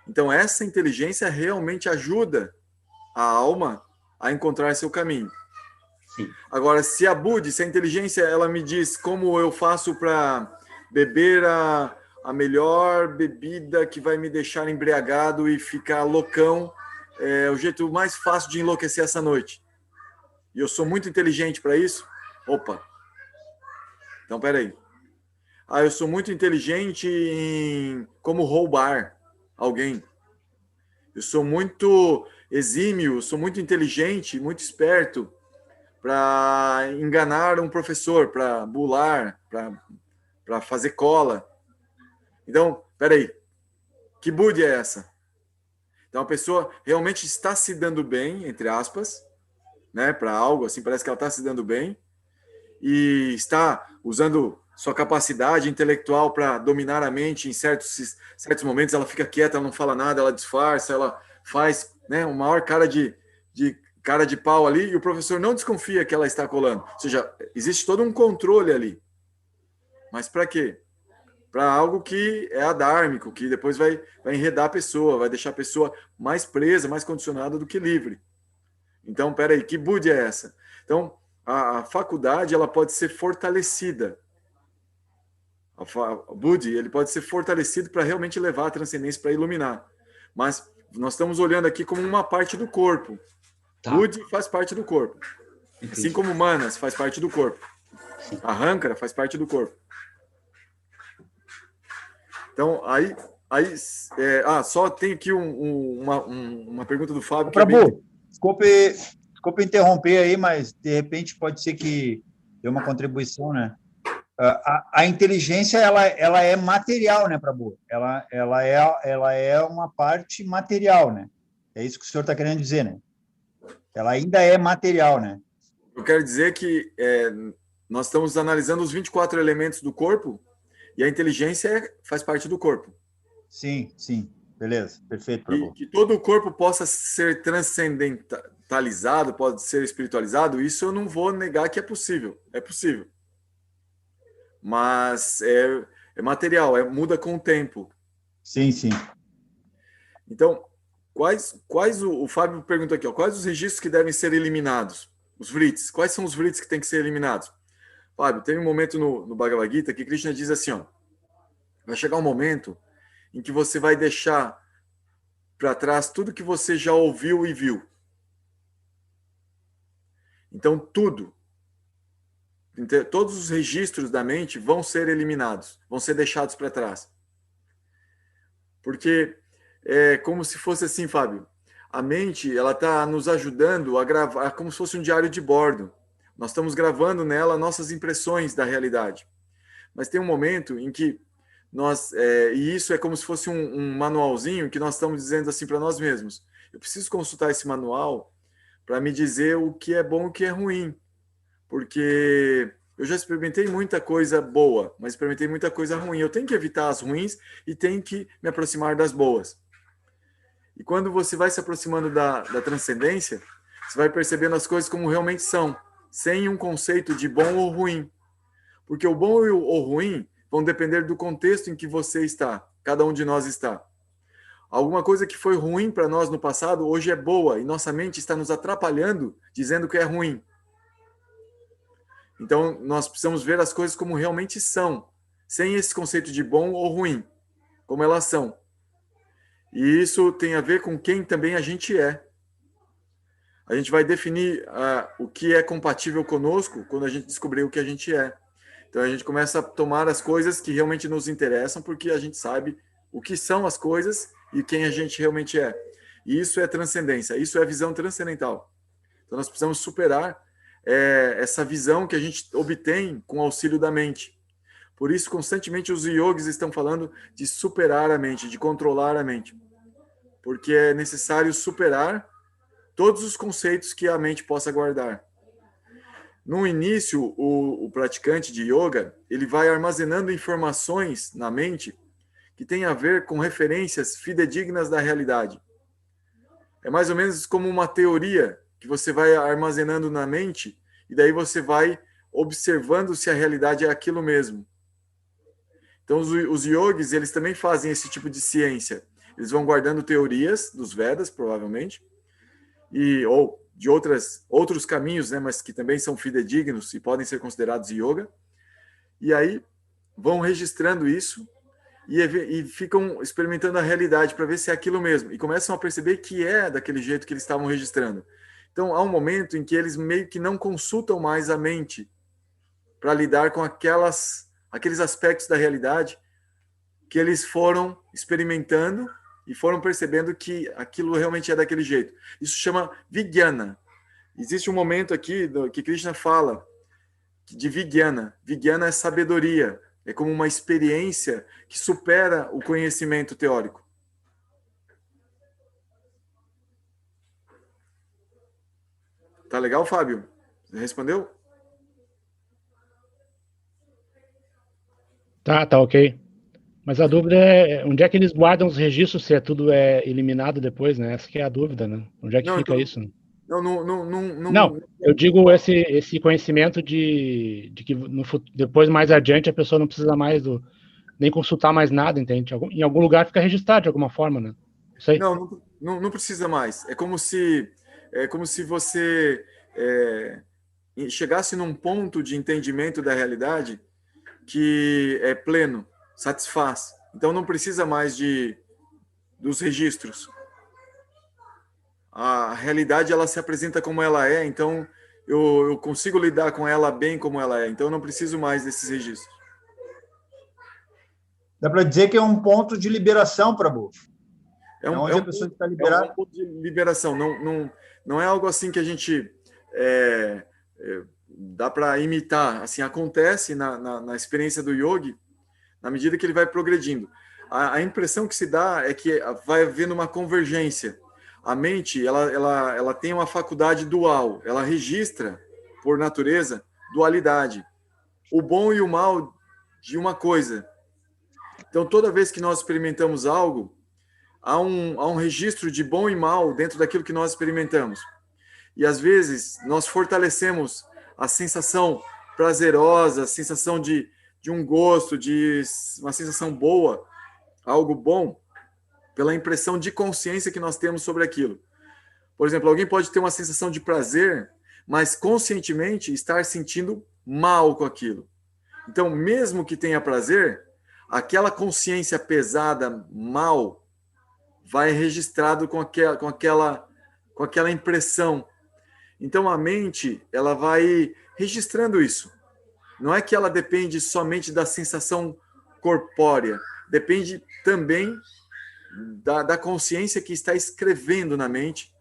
então essa inteligência realmente ajuda a alma a encontrar seu caminho. Sim. Agora, se a inteligência, ela me diz como eu faço para beber a melhor bebida que vai me deixar embriagado e ficar loucão, é o jeito mais fácil de enlouquecer essa noite. E eu sou muito inteligente para isso? Opa! Então, peraí. Eu sou muito inteligente em como roubar alguém. Eu sou muito exímio, sou muito inteligente, muito esperto para enganar um professor, para bular, para fazer cola. Então, peraí. Que buddhi é essa? Então, a pessoa realmente está se dando bem, entre aspas, né, para algo, assim, parece que ela está se dando bem, e está usando sua capacidade intelectual para dominar a mente em certos momentos. Ela fica quieta, ela não fala nada, ela disfarça, ela faz, né, uma maior cara de pau ali, e o professor não desconfia que ela está colando. Ou seja, existe todo um controle ali. Mas para quê? Para algo que é adármico, que depois vai enredar a pessoa, vai deixar a pessoa mais presa, mais condicionada do que livre. Então, peraí, que buddhi é essa? Então, a faculdade, ela pode ser fortalecida. O buddhi, ele pode ser fortalecido para realmente levar a transcendência, para iluminar. Mas nós estamos olhando aqui como uma parte do corpo. Tá. Buddhi faz parte do corpo. Entendi. Assim como manas faz parte do corpo. A Ahankara faz parte do corpo. Então, só tem aqui uma pergunta do Fábio. Prabhu, desculpe interromper aí, mas de repente pode ser que dê uma contribuição, né? A inteligência, ela é material, né, Prabhu? Ela é uma parte material, né? É isso que o senhor está querendo dizer, né? Ela ainda é material, né? Eu quero dizer que nós estamos analisando os 24 elementos do corpo e a inteligência faz parte do corpo. Sim. Beleza, perfeito, Prabhu. E que todo o corpo possa ser transcendentalizado, pode ser espiritualizado, isso eu não vou negar que é possível. É possível. Mas é material, muda com o tempo. Sim. Então, o Fábio perguntou aqui, quais os registros que devem ser eliminados? Os vritis. Quais são os vritis que têm que ser eliminados? Fábio, tem um momento no Bhagavad Gita que Krishna diz assim, vai chegar um momento em que você vai deixar para trás tudo que você já ouviu e viu. Então, todos os registros da mente vão ser eliminados, vão ser deixados para trás. Porque é como se fosse assim, Fábio, a mente, ela está nos ajudando a gravar, como se fosse um diário de bordo. Nós estamos gravando nela nossas impressões da realidade. Mas tem um momento em que e isso é como se fosse um manualzinho que nós estamos dizendo assim para nós mesmos. eu preciso consultar esse manual para me dizer o que é bom e o que é ruim. Porque eu já experimentei muita coisa boa, mas experimentei muita coisa ruim. Eu tenho que evitar as ruins e tenho que me aproximar das boas. E quando você vai se aproximando da transcendência, você vai percebendo as coisas como realmente são, sem um conceito de bom ou ruim. Porque o bom e o ruim vão depender do contexto em que você está, cada um de nós está. Alguma coisa que foi ruim para nós no passado, hoje é boa, e nossa mente está nos atrapalhando, dizendo que é ruim. Então, nós precisamos ver as coisas como realmente são, sem esse conceito de bom ou ruim, como elas são. E isso tem a ver com quem também a gente é. A gente vai definir o que é compatível conosco quando a gente descobrir o que a gente é. Então, a gente começa a tomar as coisas que realmente nos interessam, porque a gente sabe o que são as coisas e quem a gente realmente é. E isso é transcendência, isso é visão transcendental. Então, nós precisamos superar essa visão que a gente obtém com o auxílio da mente. Por isso, constantemente, os yogis estão falando de superar a mente, de controlar a mente. Porque é necessário superar todos os conceitos que a mente possa guardar. No início, o praticante de yoga, ele vai armazenando informações na mente que tem a ver com referências fidedignas da realidade. É mais ou menos como uma teoria que você vai armazenando na mente e daí você vai observando se a realidade é aquilo mesmo. Então, os yogis, eles também fazem esse tipo de ciência. Eles vão guardando teorias dos Vedas, provavelmente, ou de outros caminhos, né, mas que também são fidedignos e podem ser considerados yoga. E aí vão registrando isso e ficam experimentando a realidade para ver se é aquilo mesmo. E começam a perceber que é daquele jeito que eles estavam registrando. Então, há um momento em que eles meio que não consultam mais a mente para lidar com aqueles aspectos da realidade que eles foram experimentando e foram percebendo que aquilo realmente é daquele jeito. Isso chama Vijnana. Existe um momento aqui que Krishna fala de Vijnana. Vijnana é sabedoria, é como uma experiência que supera o conhecimento teórico. Tá legal, Fábio? Você respondeu? Tá ok. Mas a dúvida é onde é que eles guardam os registros, se é tudo eliminado depois, né? Essa que é a dúvida, né? Onde é que fica isso? Né? Não, eu digo esse conhecimento de que depois, mais adiante, a pessoa não precisa mais nem consultar mais nada, entende? Em algum lugar fica registrado de alguma forma, né? Sei. Não precisa mais. É como se você chegasse num ponto de entendimento da realidade que é pleno, satisfaz. Então não precisa mais dos registros. A realidade ela se apresenta como ela é, então eu consigo lidar com ela bem como ela é. Então eu não preciso mais desses registros. Dá para dizer que é um ponto de liberação para Prabhu. Onde a pessoa está liberada. É um ponto de liberação. Não é algo assim que a gente dá para imitar. Assim, acontece na experiência do yogi, na medida que ele vai progredindo. A impressão que se dá é que vai havendo uma convergência. A mente ela tem uma faculdade dual. Ela registra, por natureza, dualidade. O bom e o mal de uma coisa. Então, toda vez que nós experimentamos algo, há um registro de bom e mal dentro daquilo que nós experimentamos. E, às vezes, nós fortalecemos a sensação prazerosa, a sensação de um gosto, de uma sensação boa, algo bom, pela impressão de consciência que nós temos sobre aquilo. Por exemplo, alguém pode ter uma sensação de prazer, mas conscientemente estar sentindo mal com aquilo. Então, mesmo que tenha prazer, aquela consciência pesada, mal, vai registrado com aquela impressão. Então, a mente, ela vai registrando isso. Não é que ela depende somente da sensação corpórea, depende também da consciência que está escrevendo na mente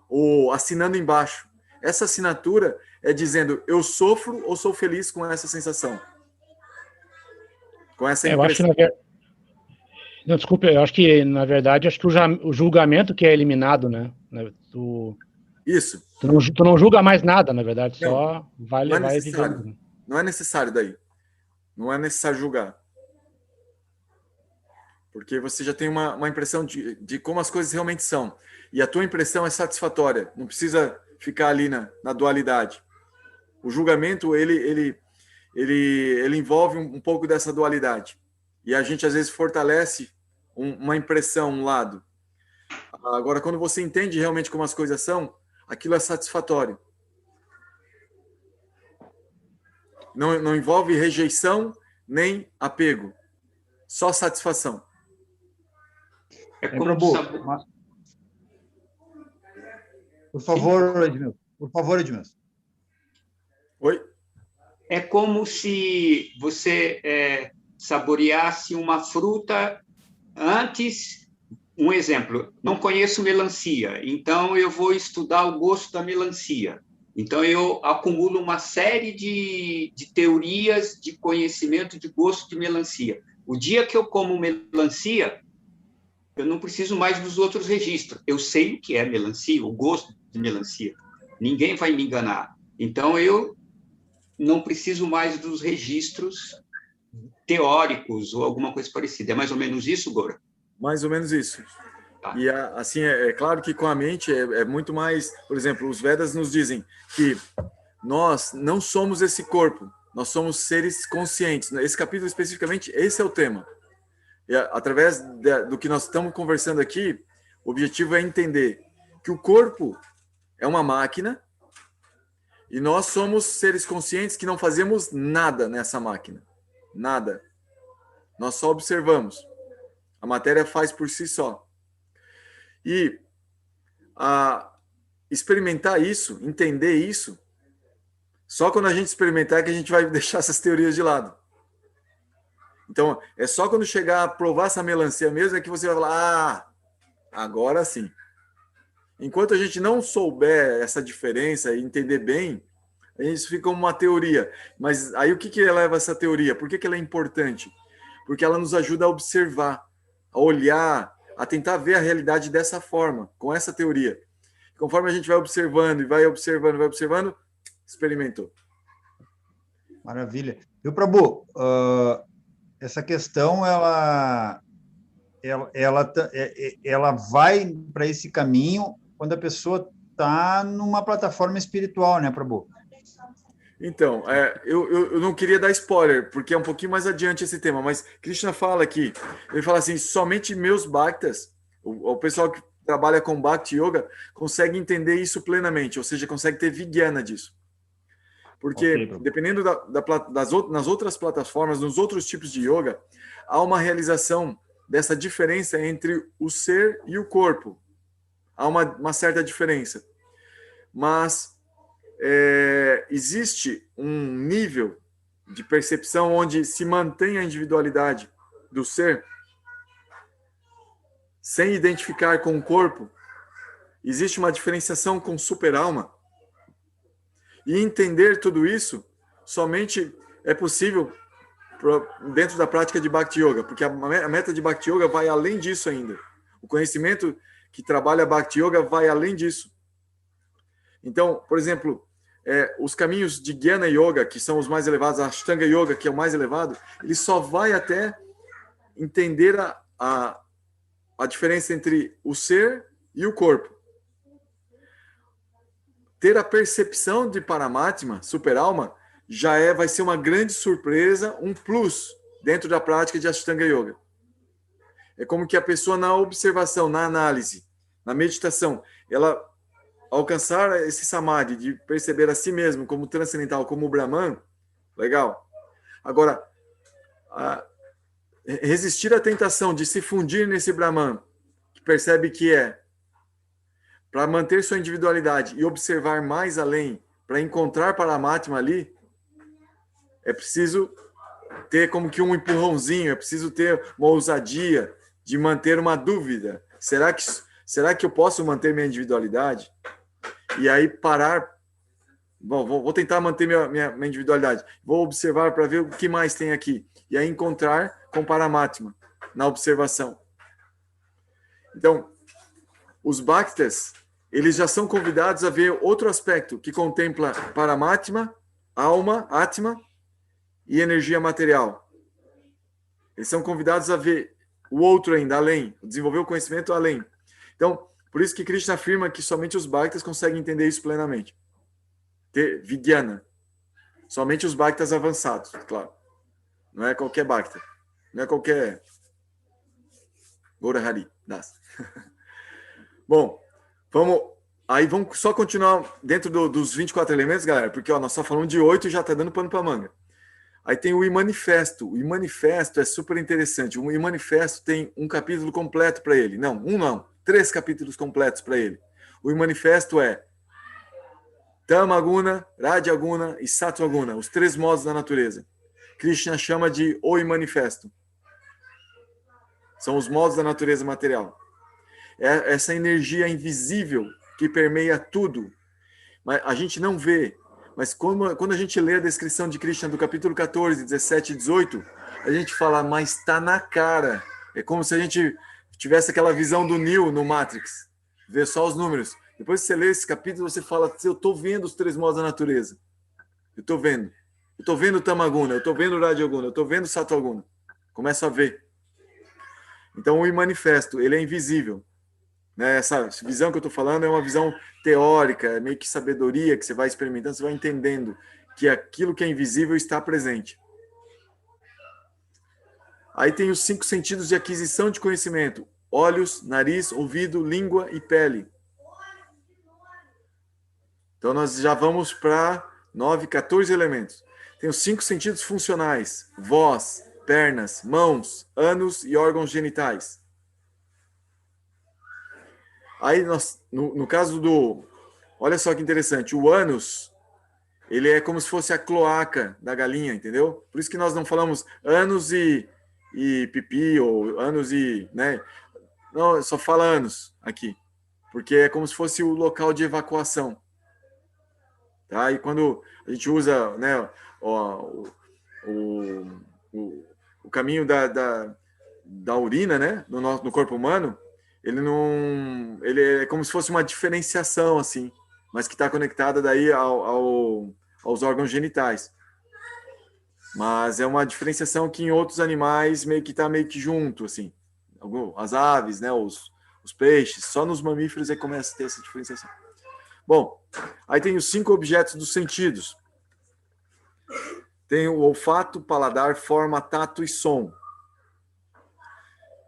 ou assinando embaixo. Essa assinatura é dizendo, eu sofro ou sou feliz com essa sensação. Com essa impressão. Eu acho que, Não, desculpa, eu acho que, na verdade, o julgamento que é eliminado, né? Isso. Tu não julga mais nada, na verdade, Não, só vai não é levar e necessário. viver. Não é necessário daí. Não é necessário julgar. Porque você já tem uma impressão de como as coisas realmente são. E a tua impressão é satisfatória. Não precisa ficar ali na dualidade. O julgamento, ele envolve um pouco dessa dualidade. E a gente, às vezes, fortalece uma impressão, um lado. Agora, quando você entende realmente como as coisas são, aquilo é satisfatório. Não envolve rejeição nem apego. Só satisfação. É como Por favor, Edmilson. Por favor, Edmilson. Oi? É como se você saboreasse uma fruta antes. Um exemplo, não conheço melancia, então eu vou estudar o gosto da melancia. Então eu acumulo uma série de teorias de conhecimento de gosto de melancia. O dia que eu como melancia, eu não preciso mais dos outros registros. Eu sei o que é melancia, o gosto de melancia. Ninguém vai me enganar. Então eu não preciso mais dos registros teóricos ou alguma coisa parecida. É mais ou menos isso, Gora? Mais ou menos isso. Tá. E assim, é claro que com a mente é muito mais... Por exemplo, os Vedas nos dizem que nós não somos esse corpo, nós somos seres conscientes. Esse capítulo especificamente, esse é o tema. E através do que nós estamos conversando aqui, o objetivo é entender que o corpo é uma máquina e nós somos seres conscientes que não fazemos nada nessa máquina. Nada. Nós só observamos. A matéria faz por si só. E experimentar isso, entender isso, só quando a gente experimentar que a gente vai deixar essas teorias de lado. Então, é só quando chegar a provar essa melancia mesmo é que você vai falar, agora sim. Enquanto a gente não souber essa diferença e entender bem, a gente fica como uma teoria. Mas aí o que eleva essa teoria? Por que ela é importante? Porque ela nos ajuda a observar, a olhar, a tentar ver a realidade dessa forma, com essa teoria. Conforme a gente vai observando, experimentou. Maravilha. E o Prabhu, essa questão, ela vai para esse caminho quando a pessoa está numa plataforma espiritual, né, Prabhu? Então, eu não queria dar spoiler, porque é um pouquinho mais adiante esse tema, mas Krishna fala aqui, ele fala assim, somente meus bhaktas, o pessoal que trabalha com Bhakti Yoga, consegue entender isso plenamente, ou seja, consegue ter vijnana disso. Porque, dependendo nas outras plataformas, nos outros tipos de yoga, há uma realização dessa diferença entre o ser e o corpo. Há uma certa diferença. Mas existe um nível de percepção onde se mantém a individualidade do ser sem identificar com o corpo. Existe uma diferenciação com super-alma. E entender tudo isso somente é possível dentro da prática de Bhakti Yoga, porque a meta de Bhakti Yoga vai além disso ainda. O conhecimento que trabalha Bhakti Yoga vai além disso. Então, por exemplo, os caminhos de Jnana Yoga, que são os mais elevados, a Ashtanga Yoga, que é o mais elevado, ele só vai até entender a diferença entre o ser e o corpo. Ter a percepção de Paramatma, super-alma, vai ser uma grande surpresa, um plus dentro da prática de Ashtanga Yoga. É como que a pessoa na observação, na análise, na meditação, ela alcançar esse samadhi de perceber a si mesmo como transcendental, como Brahman, legal. Agora, resistir à tentação de se fundir nesse Brahman, que percebe que para manter sua individualidade e observar mais além, para encontrar Paramatma ali, é preciso ter como que um empurrãozinho, é preciso ter uma ousadia de manter uma dúvida. Será que eu posso manter minha individualidade? E aí parar... Bom, vou tentar manter minha individualidade. Vou observar para ver o que mais tem aqui. E aí encontrar com Paramatma. na observação. Então, os Bhaktas, eles já são convidados a ver outro aspecto que contempla Paramatma, alma, Atma e energia material. Eles são convidados a ver o outro ainda, além, desenvolver o conhecimento além. Então, por isso que Krishna afirma que somente os Bhaktas conseguem entender isso plenamente. Ter Vijnana. Somente os Bhaktas avançados, claro. Não é qualquer Bhakta. Não é qualquer Gaurahari Das. Bom, vamos só continuar dentro dos 24 elementos, galera, porque nós só falamos de 8 e já está dando pano para manga. Aí tem o Imanifesto. O Imanifesto é super interessante. O Imanifesto tem um capítulo completo para ele. Não, 3 capítulos completos para ele. O Imanifesto é Tamaguna, Rajaguna e Satvaguna, os 3 modos da natureza. Krishna chama de o Imanifesto. São os modos da natureza material. É essa energia invisível que permeia tudo. Mas a gente não vê. Mas quando a gente lê a descrição de Krishna do capítulo 14, 17 e 18, a gente fala, mas está na cara. É como se a gente tivesse aquela visão do Neo no Matrix. Ver só os números. Depois que você lê esse capítulo, você fala, eu estou vendo os 3 modos da natureza. Eu estou vendo. Eu estou vendo o Tamaguna, eu estou vendo o Rajaguna, eu estou vendo o Satvaguna. Começo a ver. Então, o Imanifesto, ele é invisível. Né? Essa visão que eu estou falando é uma visão teórica, é meio que sabedoria que você vai experimentando, você vai entendendo que aquilo que é invisível está presente. Aí tem os 5 sentidos de aquisição de conhecimento: olhos, nariz, ouvido, língua e pele. Então nós já vamos para 14 elementos. Tem os 5 sentidos funcionais: voz, pernas, mãos, ânus e órgãos genitais. Aí, no caso do... Olha só que interessante. O ânus, ele é como se fosse a cloaca da galinha, entendeu? Por isso que nós não falamos ânus e pipi, ou ânus e... né? Não, só fala ânus aqui. Porque é como se fosse o local de evacuação. Tá? E quando a gente usa, né, o caminho da urina, né, no corpo humano, ele é como se fosse uma diferenciação, assim, mas que está conectada daí aos órgãos genitais. Mas é uma diferenciação que em outros animais meio que está meio que junto, assim. As aves, né, os peixes, só nos mamíferos é que começa a ter essa diferenciação. Bom, aí tem os 5 objetos dos sentidos. Tem o olfato, paladar, forma, tato e som,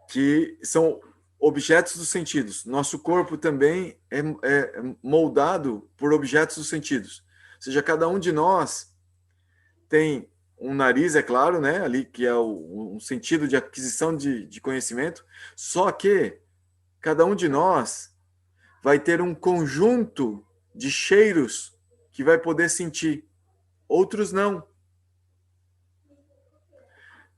que são objetos dos sentidos. Nosso corpo também é moldado por objetos dos sentidos. Ou seja, cada um de nós tem um nariz, é claro, né, ali que é um sentido de aquisição de conhecimento, só que cada um de nós vai ter um conjunto de cheiros que vai poder sentir. Outros não.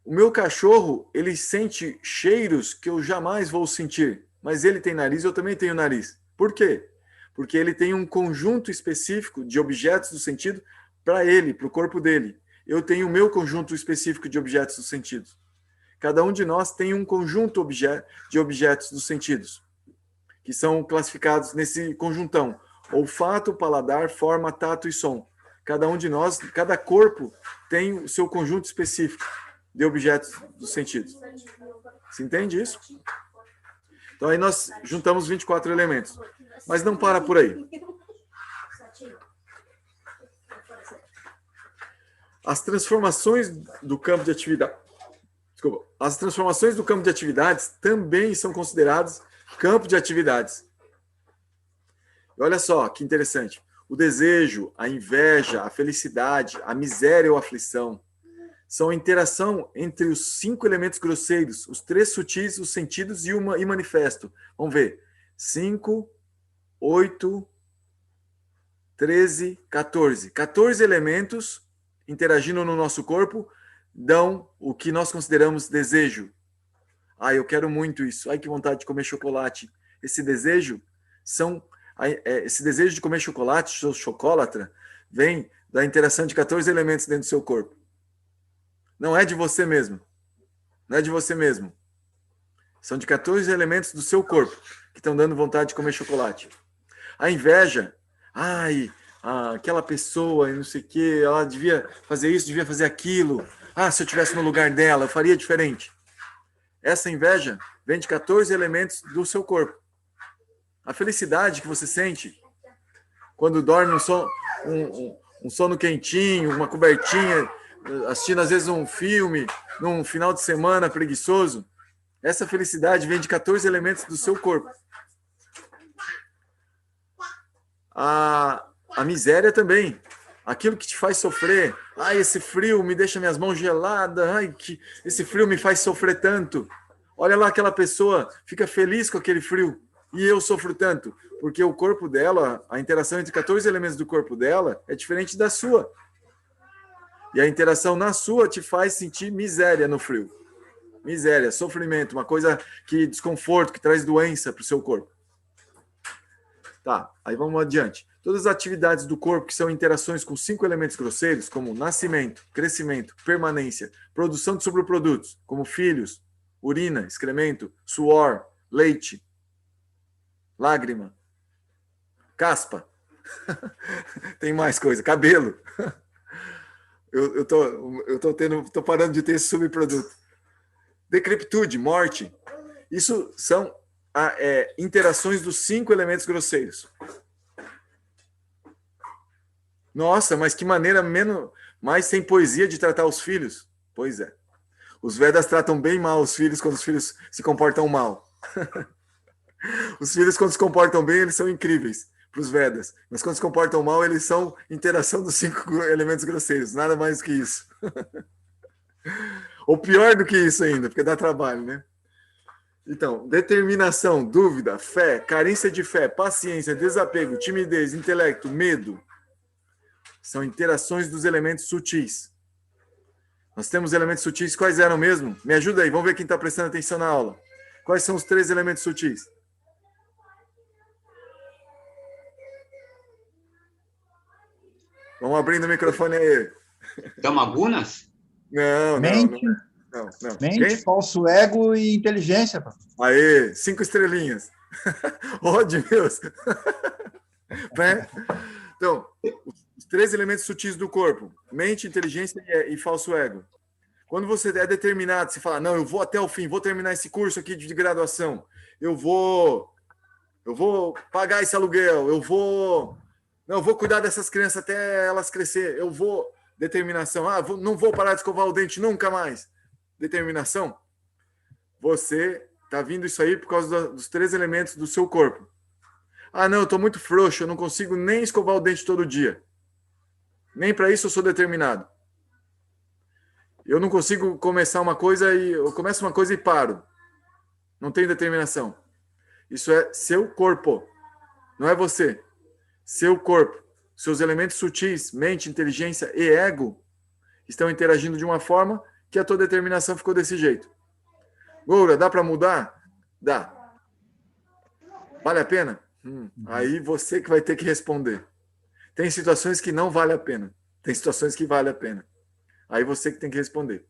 O meu cachorro, ele sente cheiros que eu jamais vou sentir, mas ele tem nariz, eu também tenho nariz. Por quê? Porque ele tem um conjunto específico de objetos do sentido para ele, para o corpo dele. Eu tenho o meu conjunto específico de objetos dos sentidos. Cada um de nós tem um conjunto de objetos dos sentidos, que são classificados nesse conjuntão: olfato, paladar, forma, tato e som. Cada um de nós, cada corpo tem o seu conjunto específico de objetos dos sentidos. Se entende isso? Então aí nós juntamos 24 elementos. Mas não para por aí. As transformações do campo de atividade... Desculpa. As transformações do campo de atividades também são consideradas campo de atividades. E olha só que interessante. O desejo, a inveja, a felicidade, a miséria ou a aflição são a interação entre os 5 elementos grosseiros, os 3 sutis, os sentidos e manifesto. Vamos ver. 5, 8, 13, 14. 14 elementos interagindo no nosso corpo dão o que nós consideramos desejo. Ah, eu quero muito isso. Ai, que vontade de comer chocolate. Esse desejo de comer chocolate, sou chocolatra, vem da interação de 14 elementos dentro do seu corpo. Não é de você mesmo. Não é de você mesmo. São de 14 elementos do seu corpo que estão dando vontade de comer chocolate. A inveja, aquela pessoa e não sei o quê, ela devia fazer isso, devia fazer aquilo. Se eu estivesse no lugar dela, eu faria diferente. Essa inveja vem de 14 elementos do seu corpo. A felicidade que você sente quando dorme um sono quentinho, uma cobertinha, assistindo às vezes um filme, num final de semana preguiçoso, essa felicidade vem de 14 elementos do seu corpo. A miséria também. Aquilo que te faz sofrer. Esse frio me deixa minhas mãos geladas. Esse frio me faz sofrer tanto. Olha lá, aquela pessoa fica feliz com aquele frio. E eu sofro tanto. Porque o corpo dela, a interação entre 14 elementos do corpo dela é diferente da sua. E a interação na sua te faz sentir miséria no frio. Miséria, sofrimento, uma coisa que desconforto, que traz doença para o seu corpo. Tá, aí vamos adiante. Todas as atividades do corpo que são interações com 5 elementos grosseiros, como nascimento, crescimento, permanência, produção de subprodutos, como filhos, urina, excremento, suor, leite, lágrima, caspa. Tem mais coisa, cabelo. Eu tô parando de ter esse subproduto. Decrepitude, morte. Isso são interações dos 5 elementos grosseiros. Nossa, mas que maneira mais sem poesia de tratar os filhos. Pois é. Os Vedas tratam bem mal os filhos quando os filhos se comportam mal. Os filhos, quando se comportam bem, eles são incríveis para os Vedas. Mas quando se comportam mal, eles são interação dos 5 elementos grosseiros. Nada mais do que isso. Ou pior do que isso ainda, porque dá trabalho, né? Então, determinação, dúvida, fé, carência de fé, paciência, desapego, timidez, intelecto, medo. São interações dos elementos sutis. Nós temos elementos sutis. Quais eram mesmo? Me ajuda aí, vamos ver quem está prestando atenção na aula. Quais são os 3 elementos sutis? Vamos abrindo o microfone aí. Tamagunas? Não. Mente, falso ego e inteligência. Aê, 5 estrelinhas. Oh, de Deus. Então, os 3 elementos sutis do corpo: mente, inteligência e falso ego. Quando você é determinado, você fala, não, eu vou até o fim, vou terminar esse curso aqui de graduação, eu vou pagar esse aluguel, eu vou cuidar dessas crianças até elas crescer, determinação, não vou parar de escovar o dente nunca mais. Determinação. Você está vindo isso aí por causa dos 3 elementos do seu corpo. Não, eu estou muito frouxo, eu não consigo nem escovar o dente todo dia. Nem para isso eu sou determinado. Eu não consigo começar uma coisa eu começo uma coisa e paro. Não tenho determinação. Isso é seu corpo. Não é você. Seu corpo. Seus elementos sutis, mente, inteligência e ego, estão interagindo de uma forma que a tua determinação ficou desse jeito. Goura, dá para mudar? Dá. Vale a pena? Aí você que vai ter que responder. Tem situações que não vale a pena. Tem situações que vale a pena. Aí você que tem que responder.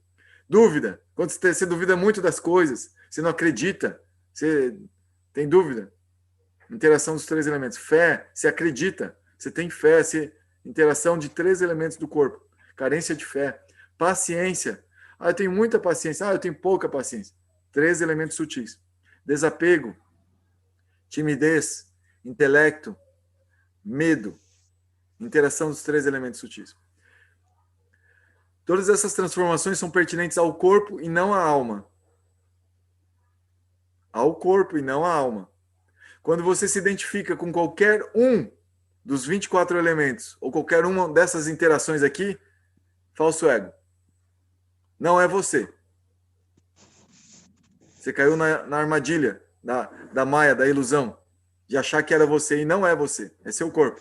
Dúvida. Quando você duvida muito das coisas, você não acredita, você tem dúvida. Interação dos 3 elementos. Fé, você acredita, você tem fé, interação de 3 elementos do corpo. Carência de fé. Paciência. Eu tenho muita paciência. Eu tenho pouca paciência. 3 elementos sutis. Desapego. Timidez. Intelecto. Medo. Interação dos 3 elementos sutis. Todas essas transformações são pertinentes ao corpo e não à alma. Ao corpo e não à alma. Quando você se identifica com qualquer um dos 24 elementos, ou qualquer uma dessas interações aqui, falso ego. Não é você. Você caiu na armadilha da maia, da ilusão, de achar que era você e não é você. É seu corpo.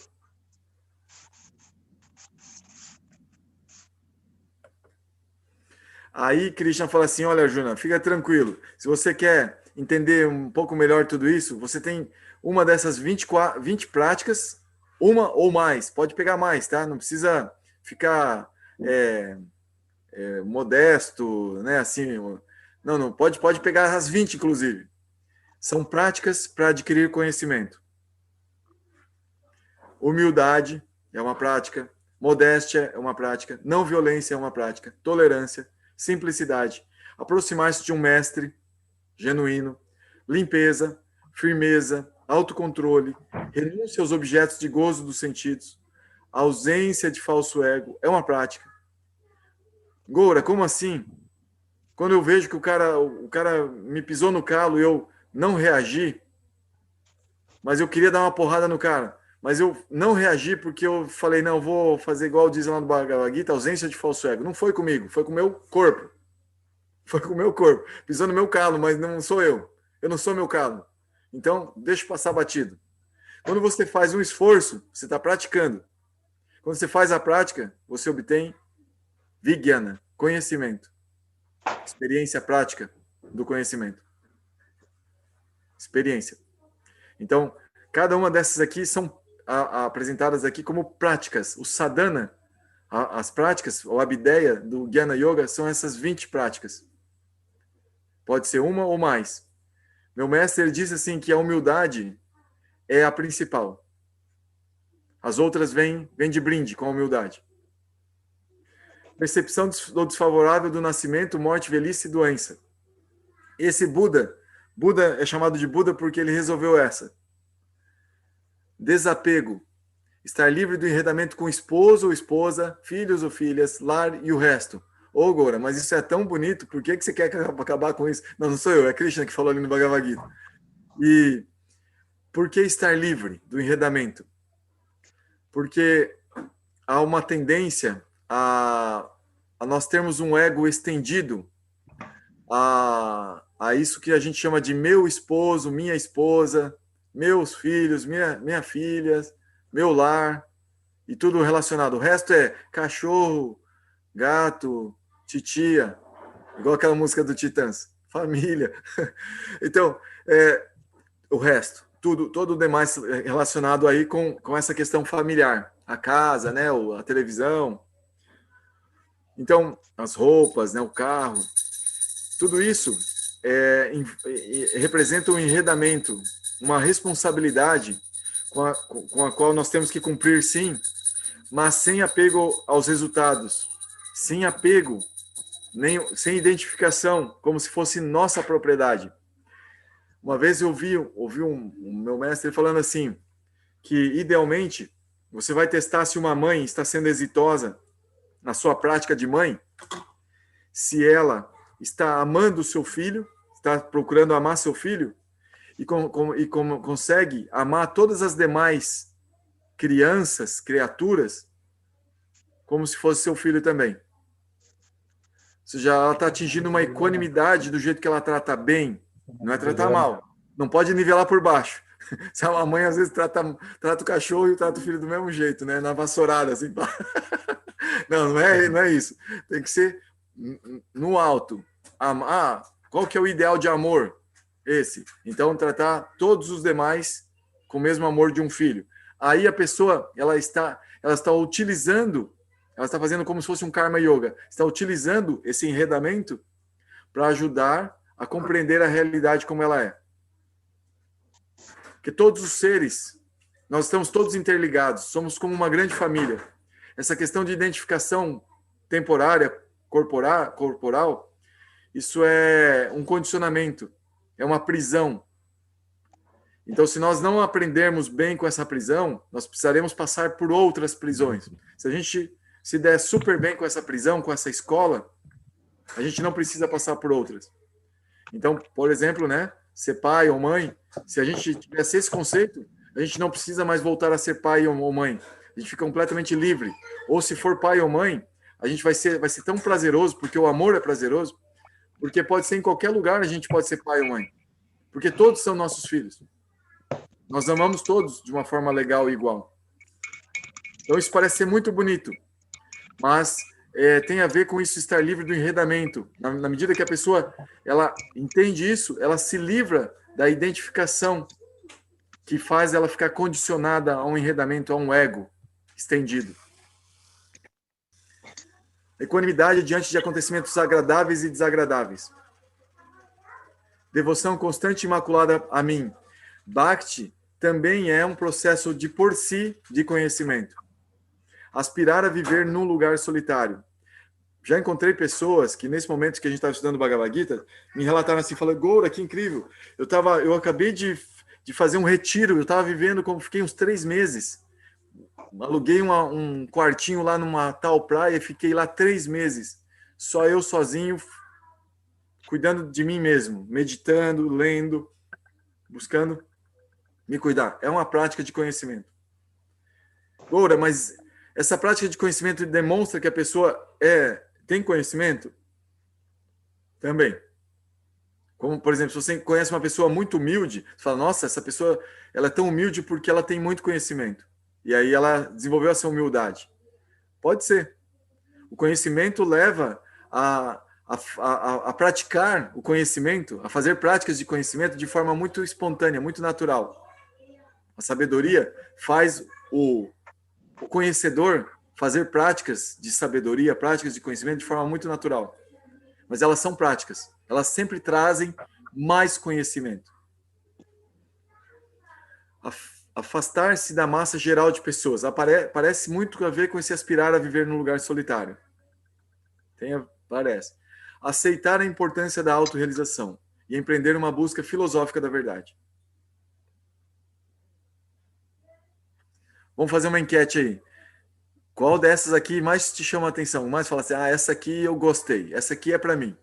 Aí Krishna fala assim, olha, Arjuna, fica tranquilo. Se você quer entender um pouco melhor tudo isso, você tem uma dessas 20 práticas, uma ou mais. Pode pegar mais, tá? Não precisa ficar modesto, né? Assim, Não, pode pegar as 20, inclusive. São práticas para adquirir conhecimento. Humildade é uma prática. Modéstia é uma prática. Não violência é uma prática. Tolerância. Simplicidade. Aproximar-se de um mestre genuíno. Limpeza. Firmeza. Autocontrole. Renúncia aos objetos de gozo dos sentidos. Ausência de falso ego. É uma prática. Goura, como assim? Quando eu vejo que o cara me pisou no calo e eu não reagi, mas eu queria dar uma porrada no cara, mas eu não reagi porque eu falei, não, vou fazer igual diz lá no Bhagavad Gita, ausência de falso ego. Não foi comigo, foi com o meu corpo. Foi com o meu corpo. Pisou no meu calo, mas não sou eu. Eu não sou meu calo. Então, deixa passar batido. Quando você faz um esforço, você está praticando. Quando você faz a prática, você obtém Vijnana, conhecimento. Experiência prática do conhecimento. Experiência. Então, cada uma dessas aqui são apresentadas aqui como práticas. O sadhana, as práticas, ou a abhideya do Jnana Yoga, são essas 20 práticas. Pode ser uma ou mais. Meu mestre ele disse assim que a humildade é a principal. As outras vêm de brinde com a humildade. Percepção do desfavorável do nascimento, morte, velhice e doença. Esse Buda é chamado de Buda porque ele resolveu essa. Desapego. Estar livre do enredamento com esposo ou esposa, filhos ou filhas, lar e o resto. Ô, Goura, mas isso é tão bonito, por que você quer acabar com isso? Não sou eu, é Krishna que falou ali no Bhagavad Gita. E por que estar livre do enredamento? Porque há uma tendência a nós termos um ego estendido a isso que a gente chama de meu esposo, minha esposa, meus filhos, minha filha, meu lar, e tudo relacionado. O resto é cachorro, gato, titia, igual aquela música do Titãs, família. Então, o resto, todo o demais relacionado aí com essa questão familiar. A casa, né, a televisão. Então, as roupas, né, o carro, tudo isso representa um enredamento, uma responsabilidade com a qual nós temos que cumprir, sim, mas sem apego aos resultados, sem apego, sem identificação, como se fosse nossa propriedade. Uma vez eu ouvi um meu mestre falando assim, que idealmente você vai testar se uma mãe está sendo exitosa na sua prática de mãe, se ela está amando o seu filho, está procurando amar seu filho, e como consegue amar todas as demais criaturas, como se fosse seu filho também. Ou seja, ela está atingindo uma equanimidade do jeito que ela trata bem, não é tratar mal. Não pode nivelar por baixo. Se a mãe às vezes trata o cachorro e trata o filho do mesmo jeito, né? Na vassourada, assim. Não é isso. Tem que ser no alto. Qual que é o ideal de amor? Esse. Então, tratar todos os demais com o mesmo amor de um filho. Aí a pessoa, ela está utilizando, ela está fazendo como se fosse um karma yoga, está utilizando esse enredamento para ajudar a compreender a realidade como ela é. Porque todos os seres, nós estamos todos interligados, somos como uma grande família. Essa questão de identificação temporária, corporal, isso é um condicionamento, é uma prisão. Então, se nós não aprendermos bem com essa prisão, nós precisaremos passar por outras prisões. Se a gente se der super bem com essa prisão, com essa escola, a gente não precisa passar por outras. Então, por exemplo, né, ser pai ou mãe, se a gente tivesse esse conceito, a gente não precisa mais voltar a ser pai ou mãe. A gente fica completamente livre. Ou se for pai ou mãe, a gente vai ser tão prazeroso, porque o amor é prazeroso, porque pode ser em qualquer lugar a gente pode ser pai ou mãe. Porque todos são nossos filhos. Nós amamos todos de uma forma legal e igual. Então isso parece ser muito bonito, mas tem a ver com isso estar livre do enredamento. Na medida que a pessoa ela entende isso, ela se livra da identificação que faz ela ficar condicionada a um enredamento, a um ego estendido. Equanimidade diante de acontecimentos agradáveis e desagradáveis. devoção constante e imaculada a mim. Bhakti também é um processo de por si de conhecimento. Aspirar a viver num lugar solitário. Já encontrei pessoas que, nesse momento que a gente estava estudando Bhagavad Gita, me relataram assim, falando, Goura, que incrível, eu acabei de fazer um retiro, eu estava vivendo como fiquei uns 3 meses. Aluguei um quartinho lá numa tal praia e fiquei lá 3 meses. Só eu sozinho, cuidando de mim mesmo, meditando, lendo, buscando me cuidar. É uma prática de conhecimento. Goura, mas essa prática de conhecimento demonstra que a pessoa tem conhecimento? Também. Como, por exemplo, se você conhece uma pessoa muito humilde, você fala, nossa, essa pessoa ela é tão humilde porque ela tem muito conhecimento. E aí ela desenvolveu essa humildade. Pode ser. O conhecimento leva a praticar o conhecimento, a fazer práticas de conhecimento de forma muito espontânea, muito natural. A sabedoria faz o conhecedor fazer práticas de sabedoria, práticas de conhecimento de forma muito natural. Mas elas são práticas. Elas sempre trazem mais conhecimento. Afastar-se da massa geral de pessoas. Parece muito a ver com esse aspirar a viver num lugar solitário. Parece. Aceitar a importância da autorrealização e empreender uma busca filosófica da verdade. Vamos fazer uma enquete aí. Qual dessas aqui mais te chama a atenção? Mais fala assim, essa aqui eu gostei, essa aqui é para mim.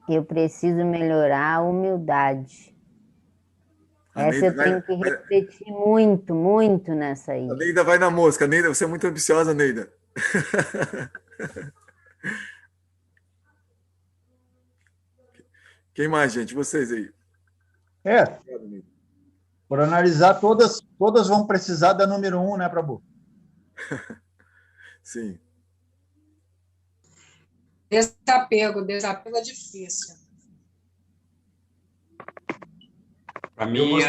Eu preciso melhorar a humildade. Essa eu tenho que refletir muito, muito nessa aí. A Neida vai na mosca. Neida, você é muito ambiciosa, Neida. Quem mais, gente? Vocês aí. Por analisar, todas vão precisar da número 1, né, Prabhu? Sim. Desapego é difícil. Para mim,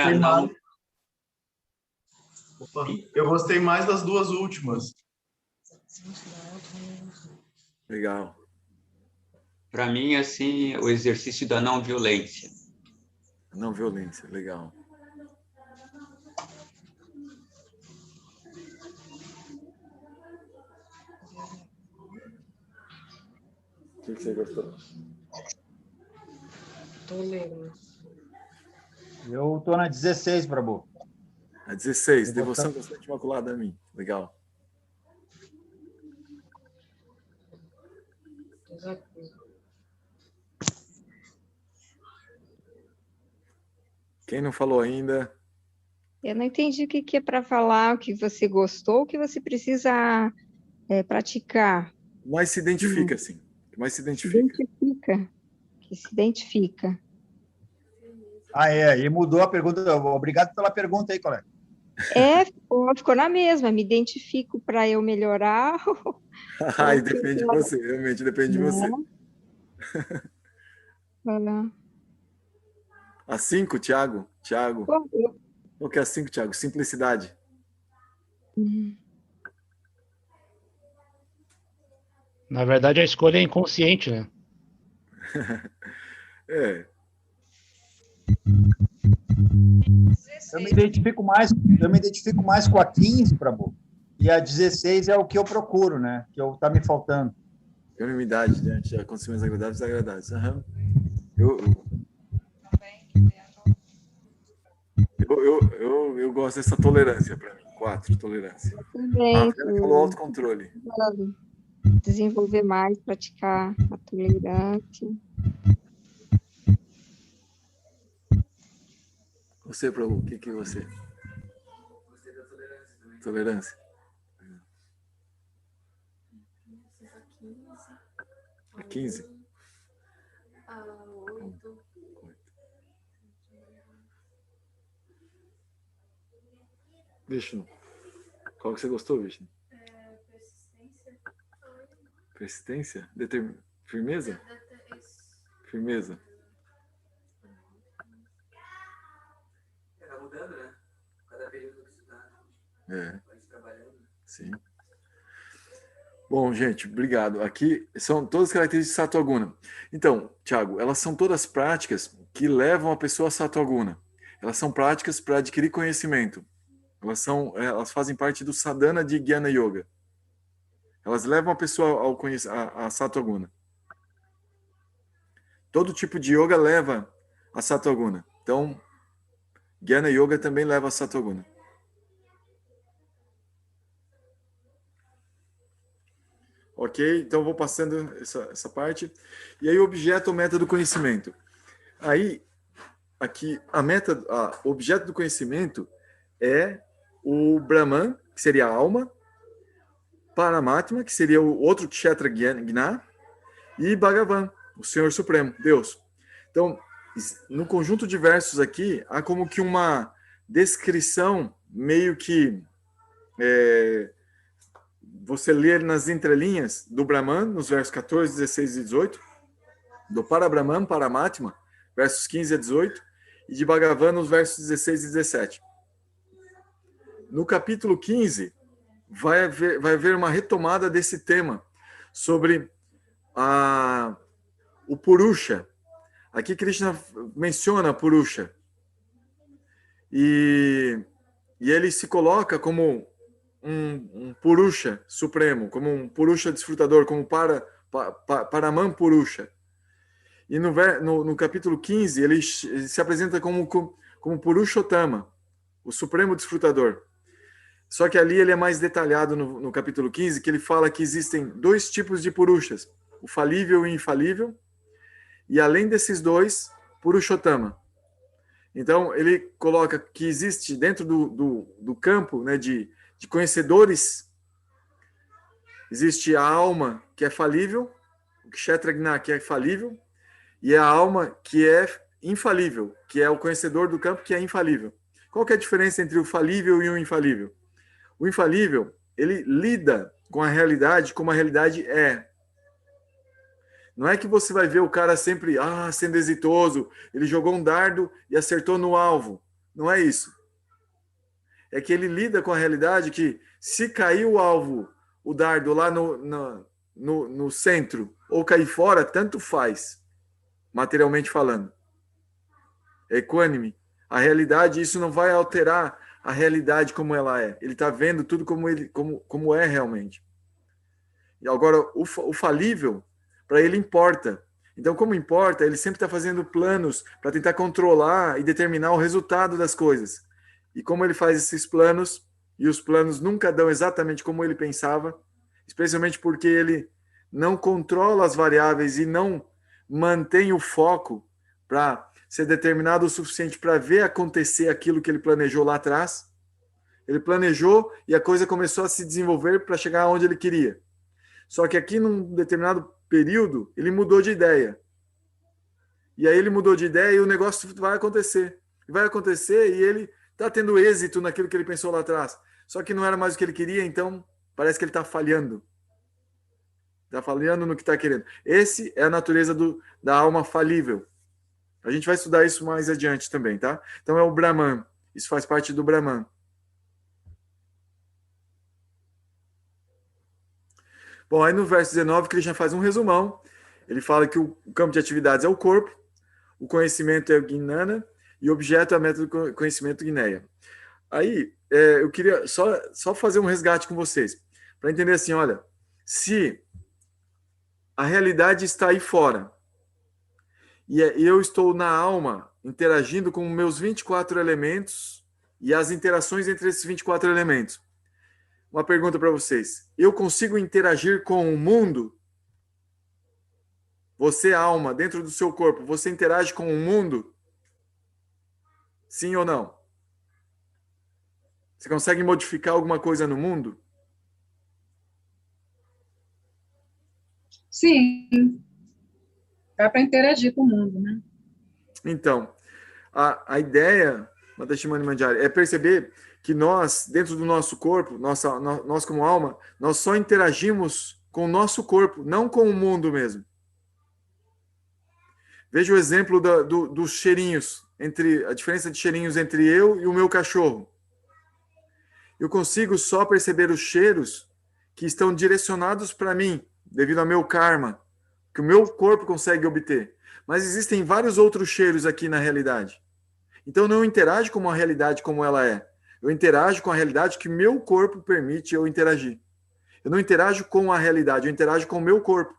eu gostei mais das 2 últimas. Legal. Para mim, assim, o exercício da não violência. Não violência, legal. O que você gostou? Eu estou na 16, Prabhu. A 16, devoção constante imaculada a mim. Legal. Quem não falou ainda? Eu não entendi o que é para falar, o que você gostou, o que você precisa praticar. Mais se identifica, assim. Mais se identifica. Que se identifica. E mudou a pergunta. Obrigado pela pergunta aí, colega. Ficou na mesma. Me identifico para eu melhorar. Depende de você, realmente depende de você. A 5, Tiago? O que é a 5, Tiago? Simplicidade. Na verdade, a escolha é inconsciente, né? Eu me identifico mais com a 15, Prabhu. E a 16 é o que eu procuro, né? Que está me faltando. Unanimidade diante de acontecimentos agradáveis e desagradáveis. Eu gosto dessa tolerância para mim. 4, tolerância. Também. Falou autocontrole. Desenvolver mais, praticar a tolerância. Você, Prabhu, o que você? Gostei da tolerância também. Tolerância. A 15? A 8. Vishnu, qual que você gostou, Vishnu? Persistência. Persistência? Firmeza? Firmeza. Tá mudando, né? Cada período que você está. Vai trabalhando. Sim. Bom, gente, obrigado. Aqui são todas as características de Sattva-guna. Então, Thiago, elas são todas práticas que levam a pessoa a Sattva-guna. Elas são práticas para adquirir conhecimento. Elas fazem parte do sadhana de Jnana Yoga. Elas levam a pessoa a Sattva-guna. Todo tipo de yoga leva a Sattva-guna. Então, Jnana Yoga também leva a Sattva-guna. Ok? Então, vou passando essa parte. E aí, o objeto ou meta do conhecimento. Aí, aqui, o objeto do conhecimento é o Brahman, que seria a alma, Paramatma, que seria o outro Kshetra Gna, e Bhagavan, o Senhor Supremo, Deus. Então, no conjunto de versos aqui, há como que uma descrição meio que você ler nas entrelinhas do Brahman, nos versos 14, 16 e 18, do Parabrahman, Paramatma, versos 15 a 18, e de Bhagavan, nos versos 16 e 17. No capítulo 15, vai haver uma retomada desse tema sobre o Purusha. Aqui Krishna menciona Purusha. E ele se coloca como um Purusha supremo, como um Purusha desfrutador, como Paraman Purusha. E no capítulo 15, ele se apresenta como Purushottama, o supremo desfrutador. Só que ali ele é mais detalhado no capítulo 15, que ele fala que existem dois tipos de Purushas, o falível e o infalível, e além desses dois, Purushottama. Então, ele coloca que existe dentro do campo, né, de conhecedores, existe a alma que é falível, o Kshetra Gna que é falível, e a alma que é infalível, que é o conhecedor do campo que é infalível. Qual que é a diferença entre o falível e o infalível? O infalível, ele lida com a realidade como a realidade é. Não é que você vai ver o cara sempre sendo exitoso, ele jogou um dardo e acertou no alvo. Não é isso. É que ele lida com a realidade que se cair o alvo, o dardo lá no centro, ou cair fora, tanto faz, materialmente falando. É equânime. A realidade, isso não vai alterar a realidade como ela é. Ele está vendo tudo como é realmente. E agora, o falível, para ele importa. Então, como importa, ele sempre está fazendo planos para tentar controlar e determinar o resultado das coisas. E como ele faz esses planos, e os planos nunca dão exatamente como ele pensava, especialmente porque ele não controla as variáveis e não mantém o foco para ser determinado o suficiente para ver acontecer aquilo que ele planejou lá atrás. Ele planejou e a coisa começou a se desenvolver para chegar onde ele queria. Só que aqui, num determinado período, ele mudou de ideia. E aí ele mudou de ideia e o negócio vai acontecer. Vai acontecer e ele está tendo êxito naquilo que ele pensou lá atrás. Só que não era mais o que ele queria, então parece que ele está falhando. Está falhando no que está querendo. Esse é a natureza da alma falível. A gente vai estudar isso mais adiante também, tá? Então é o Brahman. Isso faz parte do Brahman. Bom, aí no verso 19, Krishna faz um resumão. Ele fala que o campo de atividades é o corpo, o conhecimento é o Gnana e o objeto é a meta do conhecimento Gneya. Aí, eu queria só fazer um resgate com vocês, para entender assim, olha, se a realidade está aí fora, e eu estou na alma interagindo com meus 24 elementos e as interações entre esses 24 elementos. Uma pergunta para vocês. Eu consigo interagir com o mundo? Você, alma, dentro do seu corpo, você interage com o mundo? Sim ou não? Você consegue modificar alguma coisa no mundo? Sim. Dá para interagir com o mundo, né? Então, a ideia, Matashimani Manjari, é perceber que nós, dentro do nosso corpo, nós como alma, nós só interagimos com o nosso corpo, não com o mundo mesmo. Veja o exemplo dos cheirinhos, a diferença de cheirinhos entre eu e o meu cachorro. Eu consigo só perceber os cheiros que estão direcionados para mim, devido ao meu karma, que o meu corpo consegue obter. Mas existem vários outros cheiros aqui na realidade. Então, eu não interajo com a realidade como ela é. Eu interajo com a realidade que meu corpo permite eu interagir. Eu não interajo com a realidade, eu interajo com o meu corpo.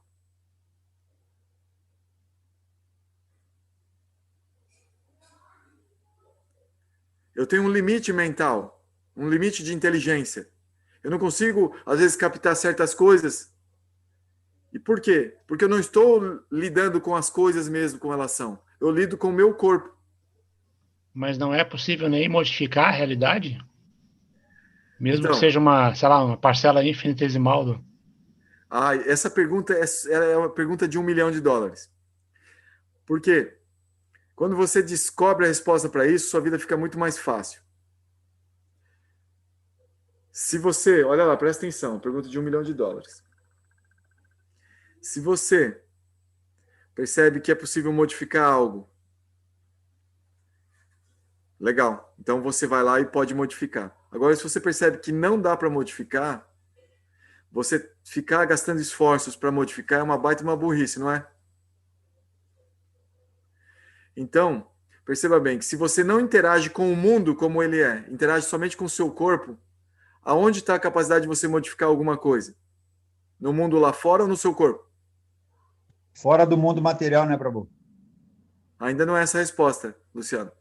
Eu tenho um limite mental, um limite de inteligência. Eu não consigo, às vezes, captar certas coisas. E por quê? Porque eu não estou lidando com as coisas mesmo como elas são. Eu lido com o meu corpo. Mas não é possível nem modificar a realidade? Mesmo Então, que seja uma, sei lá, uma parcela infinitesimal do... essa pergunta é uma pergunta de $1 milhão. Por quê? Quando você descobre a resposta para isso, sua vida fica muito mais fácil. Se você, olha lá, presta atenção, pergunta de $1 milhão. Se você percebe que é possível modificar algo, legal, então você vai lá e pode modificar. Agora, se você percebe que não dá para modificar, você ficar gastando esforços para modificar é uma baita uma burrice, não é? Então, perceba bem que se você não interage com o mundo como ele é, interage somente com o seu corpo, aonde está a capacidade de você modificar alguma coisa? No mundo lá fora ou no seu corpo? Fora do mundo material, né, Prabhu? Ainda não é essa a resposta, Luciano.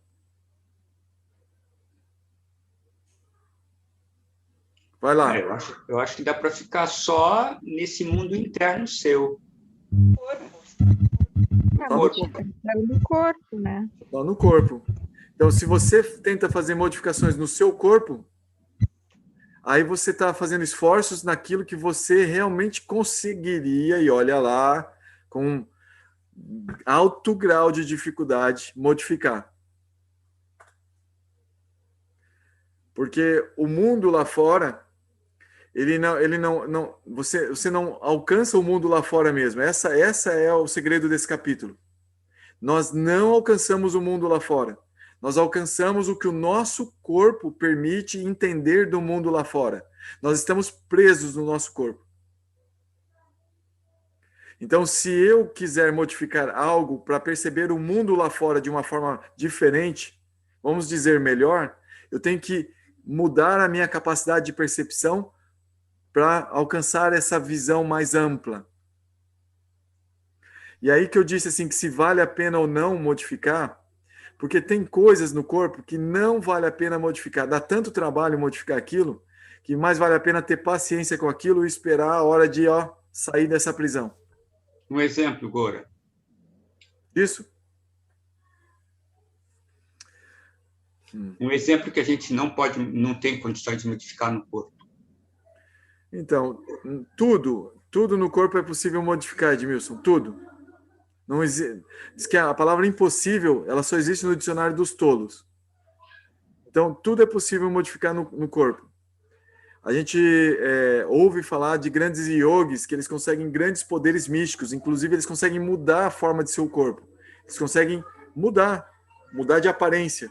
Vai lá. Eu acho que dá para ficar só nesse mundo interno seu. Do corpo, né? Só no corpo. Então, se você tenta fazer modificações no seu corpo, aí você está fazendo esforços naquilo que você realmente conseguiria, e olha lá, com alto grau de dificuldade, modificar. Porque o mundo lá fora, você não alcança o mundo lá fora mesmo. Essa é o segredo desse capítulo. Nós não alcançamos o mundo lá fora. Nós alcançamos o que o nosso corpo permite entender do mundo lá fora. Nós estamos presos no nosso corpo. Então, se eu quiser modificar algo para perceber o mundo lá fora de uma forma diferente, vamos dizer melhor, eu tenho que mudar a minha capacidade de percepção para alcançar essa visão mais ampla. E aí que eu disse assim, que se vale a pena ou não modificar, porque tem coisas no corpo que não vale a pena modificar. Dá tanto trabalho modificar aquilo, que mais vale a pena ter paciência com aquilo e esperar a hora de sair dessa prisão. Um exemplo, Gora. Isso? Um exemplo que a gente não tem condições de modificar no corpo. Então, tudo no corpo é possível modificar, Edmilson, tudo. Não existe, diz que a palavra impossível, ela só existe no dicionário dos tolos. Então, tudo é possível modificar no corpo. A gente ouve falar de grandes yogis, que eles conseguem grandes poderes místicos, inclusive eles conseguem mudar a forma de seu corpo. Eles conseguem mudar de aparência.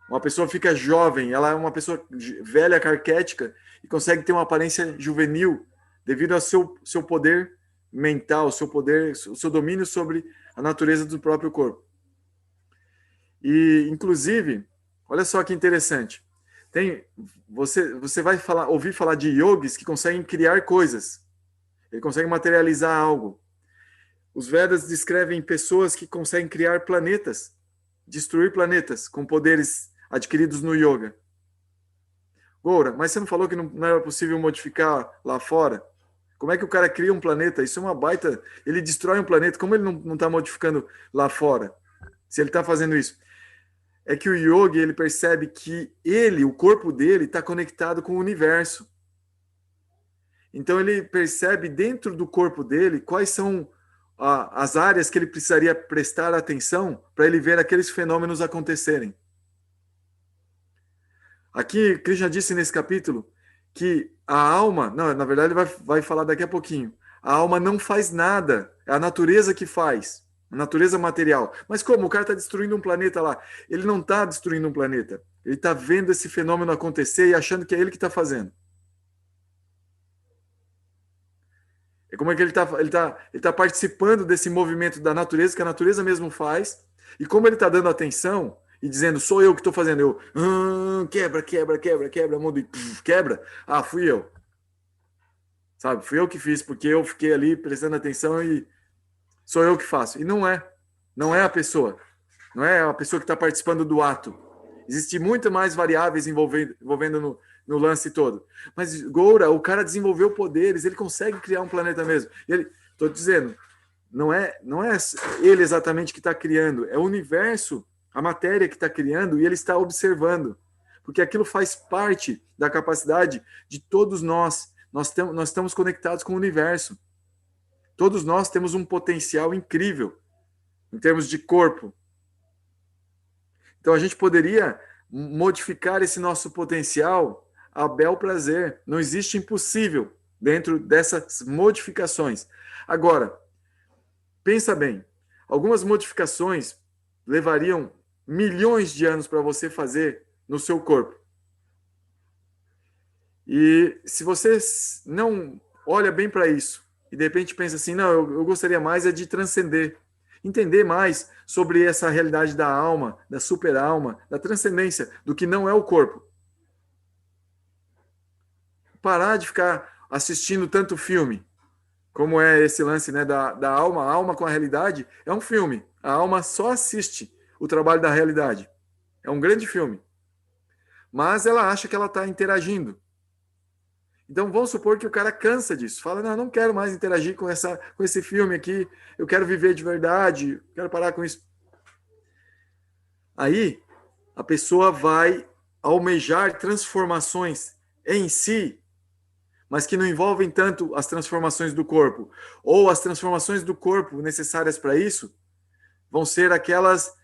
Uma pessoa fica jovem, ela é uma pessoa velha, carquética, e consegue ter uma aparência juvenil, devido ao seu poder mental, o seu domínio sobre a natureza do próprio corpo. E, inclusive, olha só que interessante, você vai ouvir falar de yogis que conseguem criar coisas, ele consegue materializar algo. Os Vedas descrevem pessoas que conseguem criar planetas, destruir planetas com poderes adquiridos no yoga. Goura, mas você não falou que não era possível modificar lá fora? Como é que o cara cria um planeta? Isso é uma baita... Ele destrói um planeta. Como ele não está modificando lá fora? Se ele está fazendo isso. É que o yogi, ele percebe que o corpo dele, está conectado com o universo. Então, ele percebe dentro do corpo dele quais são as áreas que ele precisaria prestar atenção para ele ver aqueles fenômenos acontecerem. Aqui, Krishna disse nesse capítulo que a alma, não, na verdade ele vai falar daqui a pouquinho, a alma não faz nada, é a natureza que faz, a natureza material. Mas como? O cara está destruindo um planeta lá. Ele não está destruindo um planeta, ele está vendo esse fenômeno acontecer e achando que é ele que está fazendo. como é que ele tá participando desse movimento da natureza, que a natureza mesmo faz, e como ele está dando atenção e dizendo, sou eu que estou fazendo, quebra, mundo, e quebra, fui eu. Sabe, fui eu que fiz, porque eu fiquei ali prestando atenção e sou eu que faço. E não é a pessoa, não é a pessoa que está participando do ato. Existem muito mais variáveis envolvendo no lance todo. Mas Goura, o cara desenvolveu poderes, ele consegue criar um planeta mesmo. Estou dizendo, não é ele exatamente que está criando, é o universo, a matéria que está criando, e ele está observando. Porque aquilo faz parte da capacidade de todos nós. Nós estamos conectados com o universo. Todos nós temos um potencial incrível em termos de corpo. Então, a gente poderia modificar esse nosso potencial a bel prazer. Não existe impossível dentro dessas modificações. Agora, pensa bem. Algumas modificações levariam milhões de anos para você fazer no seu corpo. E se você não olha bem para isso e de repente pensa assim, não, eu gostaria mais de transcender, entender mais sobre essa realidade da alma, da super-alma, da transcendência, do que não é o corpo. Parar de ficar assistindo tanto filme, como é esse lance, né, da alma. A alma com a realidade é um filme. A alma só assiste o trabalho da realidade. É um grande filme. Mas ela acha que ela está interagindo. Então, vamos supor que o cara cansa disso. Fala, não quero mais interagir com esse filme aqui. Eu quero viver de verdade. Quero parar com isso. Aí, a pessoa vai almejar transformações em si, mas que não envolvem tanto as transformações do corpo. Ou as transformações do corpo necessárias para isso vão ser aquelas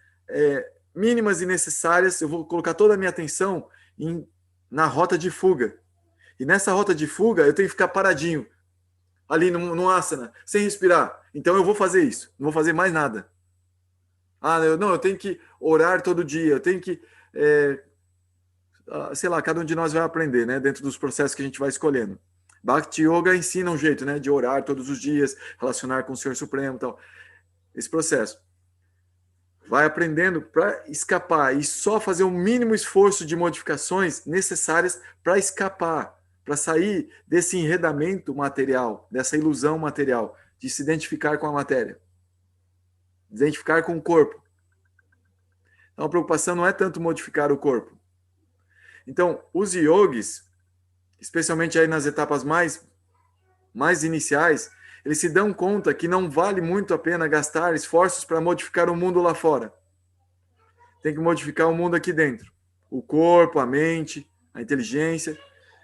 mínimas e necessárias. Eu vou colocar toda a minha atenção na rota de fuga. E nessa rota de fuga, eu tenho que ficar paradinho, ali no asana, sem respirar. Então, eu vou fazer isso. Não vou fazer mais nada. Eu tenho que orar todo dia. Eu tenho que... sei lá, cada um de nós vai aprender, né? Dentro dos processos que a gente vai escolhendo. Bhakti Yoga ensina um jeito, né? De orar todos os dias, relacionar com o Senhor Supremo e tal. Esse processo. Vai aprendendo para escapar e só fazer o mínimo esforço de modificações necessárias para escapar, para sair desse enredamento material, dessa ilusão material, de se identificar com a matéria, de identificar com o corpo. Então, a preocupação não é tanto modificar o corpo. Então, os yogis, especialmente aí nas etapas mais iniciais, eles se dão conta que não vale muito a pena gastar esforços para modificar o mundo lá fora. Tem que modificar o mundo aqui dentro. O corpo, a mente, a inteligência.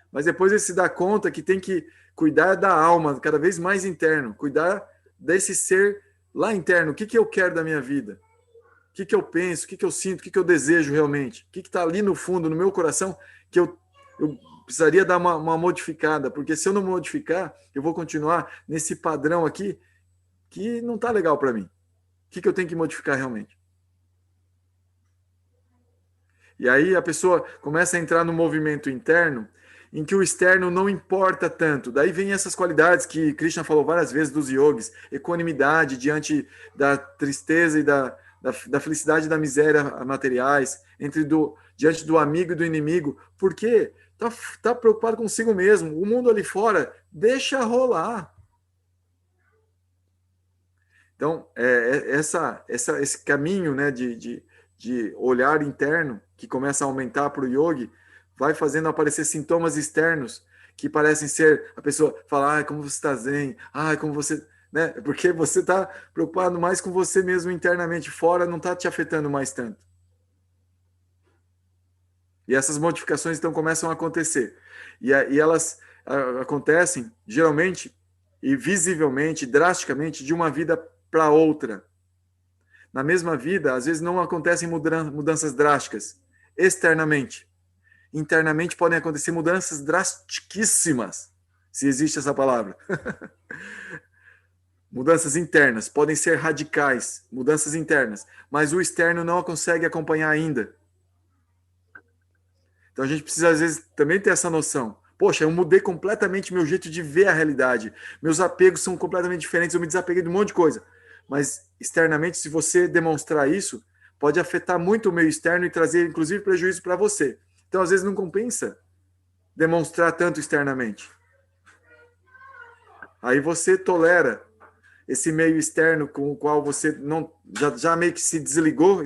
Mas depois ele se dá conta que tem que cuidar da alma, cada vez mais interno. Cuidar desse ser lá interno. O que eu quero da minha vida? O que eu penso? O que eu sinto? O que eu desejo realmente? O que está ali no fundo, no meu coração, que eu precisaria dar uma modificada, porque se eu não modificar, eu vou continuar nesse padrão aqui que não está legal para mim. O que eu tenho que modificar realmente? E aí a pessoa começa a entrar no movimento interno, em que o externo não importa tanto. Daí vem essas qualidades que Krishna falou várias vezes dos yogis, equanimidade diante da tristeza e da felicidade e da miséria materiais, diante do amigo e do inimigo, porque tá preocupado consigo mesmo. O mundo ali fora deixa rolar. Então, esse caminho, né, de olhar interno, que começa a aumentar para o yogi, vai fazendo aparecer sintomas externos que parecem ser, a pessoa fala, como você está zen, como você... Né? Porque você está preocupado mais com você mesmo internamente, fora não está te afetando mais tanto. E essas modificações então começam a acontecer. E elas acontecem geralmente e visivelmente, drasticamente, de uma vida para outra. Na mesma vida, às vezes não acontecem mudanças drásticas externamente. Internamente podem acontecer mudanças drastiquíssimas, se existe essa palavra. Mudanças internas, podem ser radicais, mudanças internas, mas o externo não a consegue acompanhar ainda. Então a gente precisa, às vezes, também ter essa noção. Poxa, eu mudei completamente meu jeito de ver a realidade. Meus apegos são completamente diferentes, eu me desapeguei de um monte de coisa. Mas, externamente, se você demonstrar isso, pode afetar muito o meio externo e trazer, inclusive, prejuízo para você. Então, às vezes, não compensa demonstrar tanto externamente. Aí você tolera esse meio externo com o qual você não já meio que se desligou,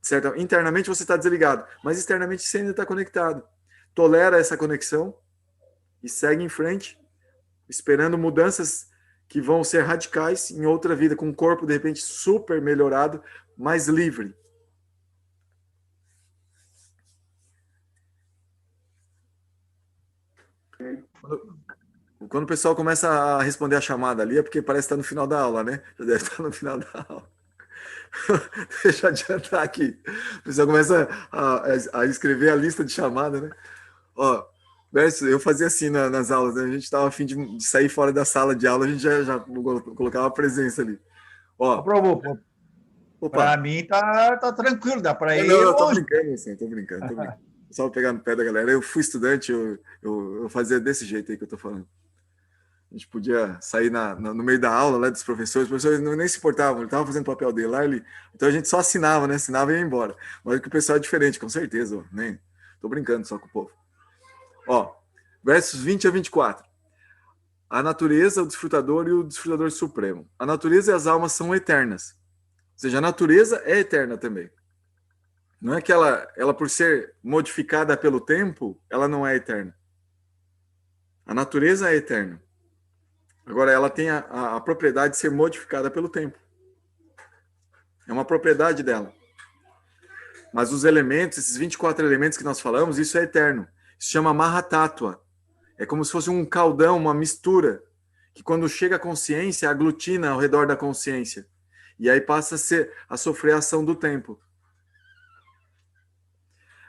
certo? Internamente você está desligado, mas externamente você ainda está conectado. Tolera essa conexão e segue em frente, esperando mudanças que vão ser radicais em outra vida, com um corpo, de repente, super melhorado, mais livre. Quando o pessoal começa a responder a chamada ali, é porque parece que está no final da aula, né? Já deve estar no final da aula. Deixa eu adiantar aqui. O pessoal começa a escrever a lista de chamada, né? Ó, eu fazia assim nas aulas, né? A gente estava a fim de sair fora da sala de aula, a gente já colocava a presença ali. Ó, para mim tá tranquilo, dá para ir. Não, eu tô brincando, assim, tô brincando. Só pegar no pé da galera. Eu fui estudante, eu fazia desse jeito aí que eu tô falando. A gente podia sair no meio da aula lá dos professores, os professores nem se importavam, ele estava fazendo o papel dele lá, então a gente só assinava, né? Assinava e ia embora. Mas que o pessoal é diferente, com certeza, nem tô brincando só com o povo. Ó, versos 20 a 24. A natureza, o desfrutador e o desfrutador supremo. A natureza e as almas são eternas. Ou seja, a natureza é eterna também. Não é que ela por ser modificada pelo tempo, ela não é eterna. A natureza é eterna. Agora, ela tem a propriedade de ser modificada pelo tempo. É uma propriedade dela. Mas os elementos, esses 24 elementos que nós falamos, isso é eterno. Isso se chama Mahatátua. É como se fosse um caldão, uma mistura, que quando chega a consciência, aglutina ao redor da consciência. E aí passa a sofrer a ação do tempo.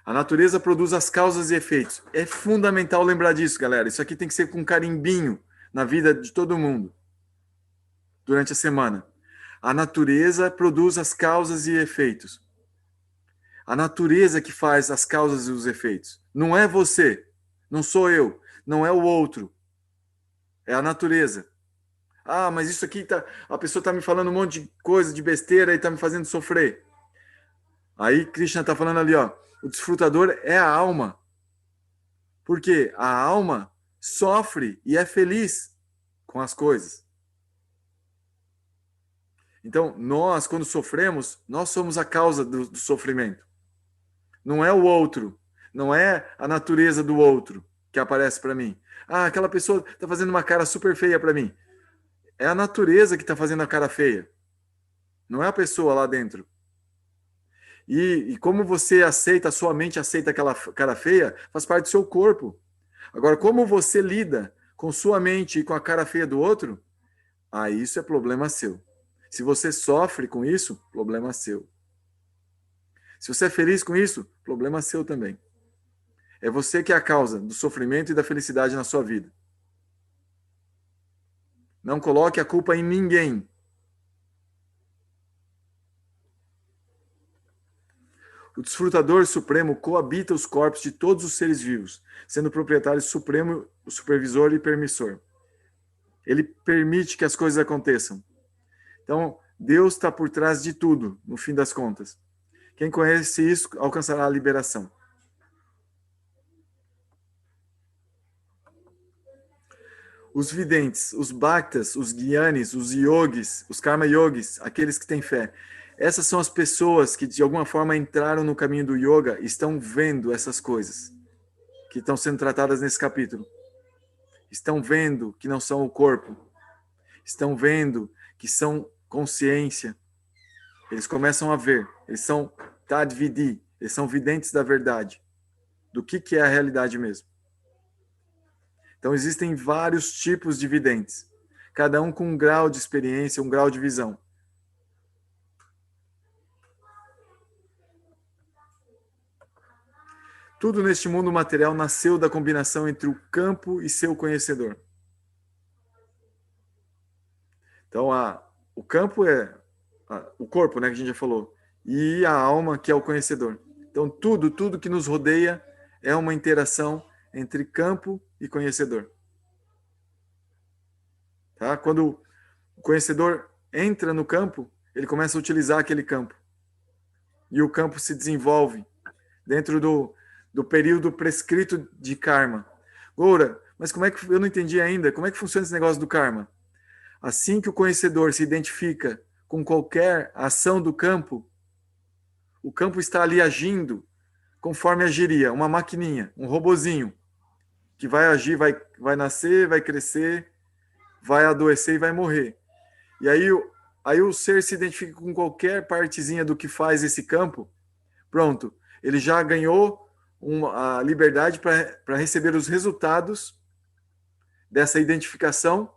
A natureza produz as causas e efeitos. É fundamental lembrar disso, galera. Isso aqui tem que ser com carimbinho na vida de todo mundo durante a semana. A natureza produz as causas e efeitos. A natureza que faz as causas e os efeitos. Não é você, não sou eu, não é o outro. É a natureza. Ah, mas isso aqui a pessoa está me falando um monte de coisa, de besteira e está me fazendo sofrer. Aí Krishna está falando ali, ó, o desfrutador é a alma. Por quê? A alma sofre e é feliz com as coisas. Então, nós, quando sofremos, nós somos a causa do sofrimento. Não é o outro, não é a natureza do outro que aparece para mim. Ah, aquela pessoa está fazendo uma cara super feia para mim. É a natureza que está fazendo a cara feia. Não é a pessoa lá dentro. E como você aceita, a sua mente aceita aquela cara feia, faz parte do seu corpo. Agora, como você lida com sua mente e com a cara feia do outro, aí isso é problema seu. Se você sofre com isso, problema seu. Se você é feliz com isso, problema seu também. É você que é a causa do sofrimento e da felicidade na sua vida. Não coloque a culpa em ninguém. O desfrutador supremo coabita os corpos de todos os seres vivos, sendo o proprietário supremo, o supervisor e permissor. Ele permite que as coisas aconteçam. Então, Deus está por trás de tudo, no fim das contas. Quem conhece isso alcançará a liberação. Os videntes, os bhaktas, os gyanis, os yogis, os karma yogis, aqueles que têm fé. Essas são as pessoas que, de alguma forma, entraram no caminho do yoga e estão vendo essas coisas que estão sendo tratadas nesse capítulo. Estão vendo que não são o corpo. Estão vendo que são consciência. Eles começam a ver. Eles são tadvidi. Eles são videntes da verdade. Do que é a realidade mesmo. Então, existem vários tipos de videntes. Cada um com um grau de experiência, um grau de visão. Tudo neste mundo material nasceu da combinação entre o campo e seu conhecedor. Então, o campo é o corpo, né, que a gente já falou, e a alma, que é o conhecedor. Então, tudo que nos rodeia é uma interação entre campo e conhecedor. Tá? Quando o conhecedor entra no campo, ele começa a utilizar aquele campo. E o campo se desenvolve dentro do período prescrito de karma. Goura, mas como é que eu não entendi ainda? Como é que funciona esse negócio do karma? Assim que o conhecedor se identifica com qualquer ação do campo, o campo está ali agindo conforme agiria uma maquininha, um robozinho, que vai agir, vai nascer, vai crescer, vai adoecer e vai morrer. E aí o ser se identifica com qualquer partezinha do que faz esse campo, pronto, ele já ganhou a liberdade para receber os resultados dessa identificação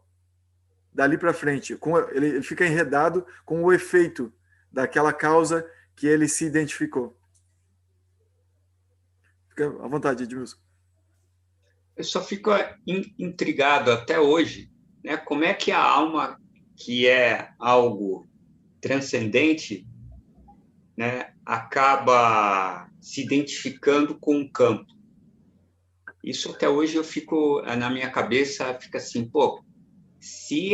dali para frente. Ele fica enredado com o efeito daquela causa que ele se identificou. Fica à vontade, Edmilson. Eu só fico intrigado até hoje, né? Como é que a alma, que é algo transcendente, né, acaba se identificando com o campo. Isso até hoje eu fico, na minha cabeça, fica assim, pô, se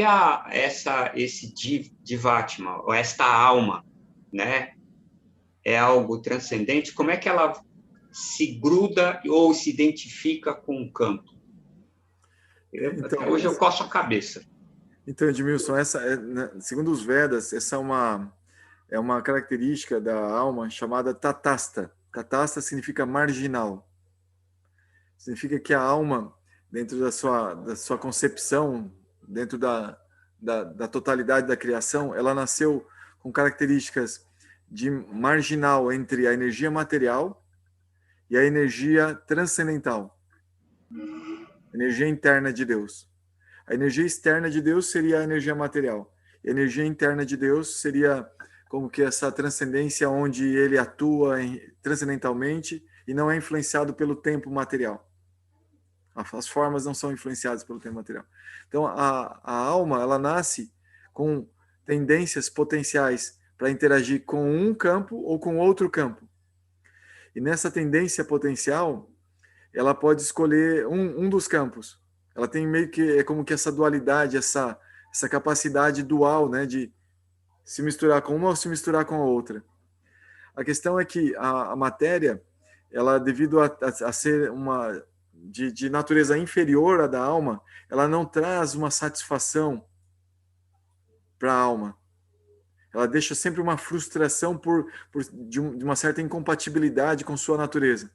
esse Jivatma, ou esta alma, né, é algo transcendente, como é que ela se gruda ou se identifica com o campo? Então, até hoje eu coço a cabeça. Então, Edmilson, segundo os Vedas, essa é uma característica da alma chamada tatasta. Tatasta significa marginal. Significa que a alma, dentro da sua concepção, dentro da totalidade da criação, ela nasceu com características de marginal entre a energia material e a energia transcendental, energia interna de Deus. A energia externa de Deus seria a energia material. A energia interna de Deus seria como que essa transcendência onde ele atua transcendentalmente e não é influenciado pelo tempo material. As formas não são influenciadas pelo tempo material. Então, a alma, ela nasce com tendências potenciais para interagir com um campo ou com outro campo. E nessa tendência potencial, ela pode escolher um dos campos. Ela tem meio que, é como que essa dualidade, essa capacidade dual, né, de se misturar com uma ou se misturar com a outra. A questão é que a matéria, ela, devido a ser de natureza inferior à da alma, ela não traz uma satisfação para a alma. Ela deixa sempre uma frustração de uma certa incompatibilidade com sua natureza.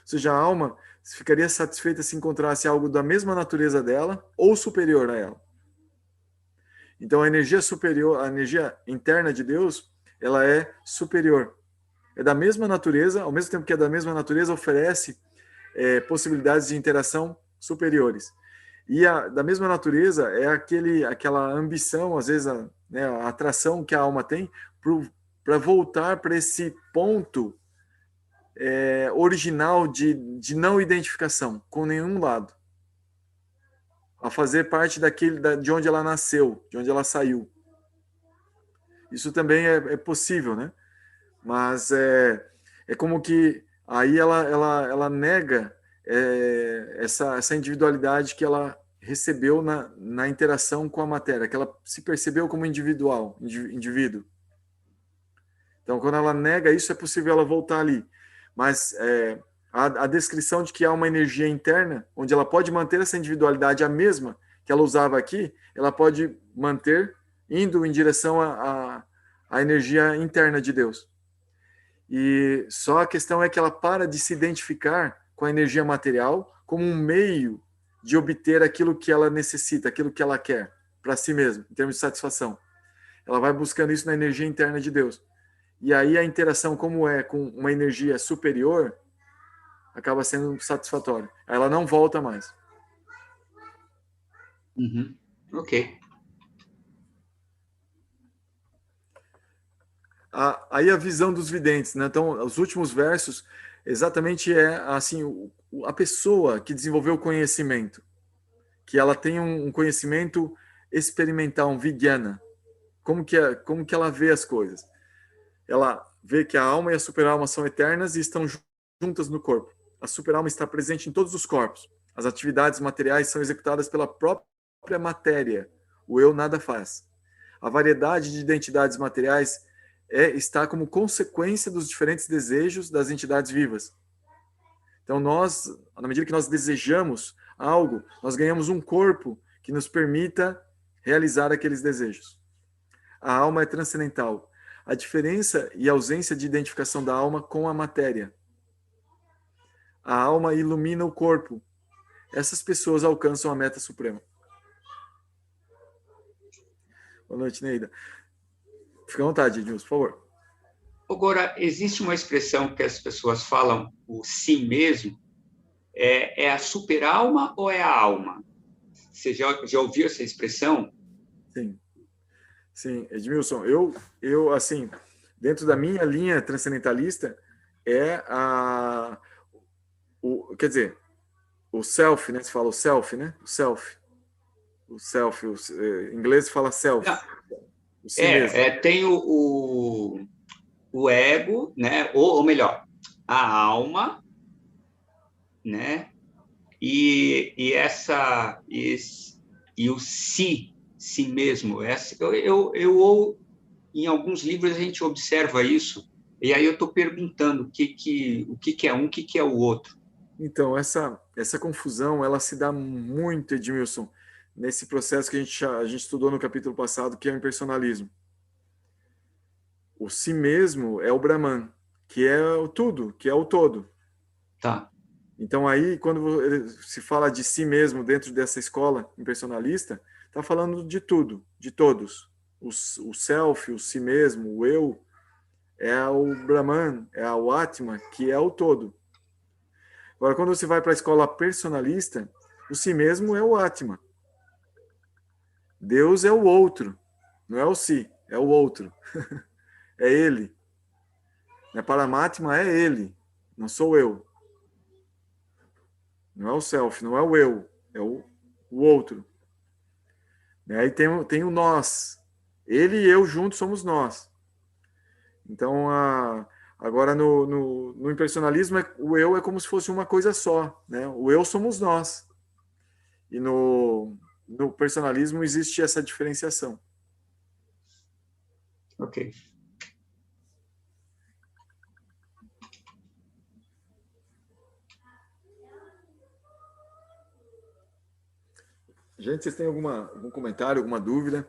Ou seja, a alma ficaria satisfeita se encontrasse algo da mesma natureza dela ou superior a ela. Então, a energia superior, a energia interna de Deus, ela é superior. É da mesma natureza, ao mesmo tempo que é da mesma natureza, oferece possibilidades de interação superiores. E da mesma natureza é aquela ambição, às vezes a atração que a alma tem para voltar para esse ponto original de não identificação com nenhum lado, a fazer parte de onde ela nasceu, de onde ela saiu. Isso também é possível, né? Mas é como que aí ela nega essa individualidade que ela recebeu na interação com a matéria, que ela se percebeu como indivíduo. Então, quando ela nega isso, é possível ela voltar ali. Mas a descrição de que há uma energia interna, onde ela pode manter essa individualidade a mesma que ela usava aqui, ela pode manter indo em direção à energia interna de Deus. E só a questão é que ela para de se identificar com a energia material como um meio de obter aquilo que ela necessita, aquilo que ela quer para si mesma, em termos de satisfação. Ela vai buscando isso na energia interna de Deus. E aí a interação, como é com uma energia superior, acaba sendo satisfatória. Ela não volta mais. Uhum. Ok. Aí a visão dos videntes, né? Então, os últimos versos exatamente assim, a pessoa que desenvolveu o conhecimento, que ela tem um conhecimento experimental, um vijnana. Como que ela vê as coisas? Ela vê que a alma e a super-alma são eternas e estão juntas no corpo. a superalma está presente em todos os corpos. As atividades materiais são executadas pela própria matéria. O eu nada faz. A variedade de identidades materiais está como consequência dos diferentes desejos das entidades vivas. Então, nós, na medida que nós desejamos algo, nós ganhamos um corpo que nos permita realizar aqueles desejos. A alma é transcendental. A diferença e ausência de identificação da alma com a matéria. A alma ilumina o corpo. Essas pessoas alcançam a meta suprema. Boa noite, Neida. Fica à vontade, Edilson, por favor. Agora, existe uma expressão que as pessoas falam, o si mesmo, é a superalma ou é a alma? Você já ouviu essa expressão? Sim. Sim, Edmilson, eu assim, dentro da minha linha transcendentalista, quer dizer, o self, né? Você fala o self, né? O self. Em inglês fala self. O si mesmo. Tem o ego, né? Ou melhor, a alma, né? E o si mesmo. Eu em alguns livros a gente observa isso, e aí eu estou perguntando o que é um, o que é o outro. Então, essa confusão, ela se dá muito, Edmilson, nesse processo que a gente estudou no capítulo passado, que é o impersonalismo. O si mesmo é o Brahman, que é o tudo, que é o todo. Tá. Então, aí, quando se fala de si mesmo dentro dessa escola impersonalista, está falando de tudo, de todos. O self, o si mesmo, o eu, é o Brahman, é o Atma, que é o todo. Agora, quando você vai para a escola personalista, o si mesmo é o Atma. Deus é o outro, não é o si, é o outro. É ele. Paramatma é ele, não sou eu. Não é o self, não é o eu, é o outro. Aí tem o nós. Ele e eu juntos somos nós. Então, agora no impersonalismo, o eu é como se fosse uma coisa só, né? O eu somos nós. E no personalismo existe essa diferenciação. Ok. Gente, vocês têm algum comentário, alguma dúvida?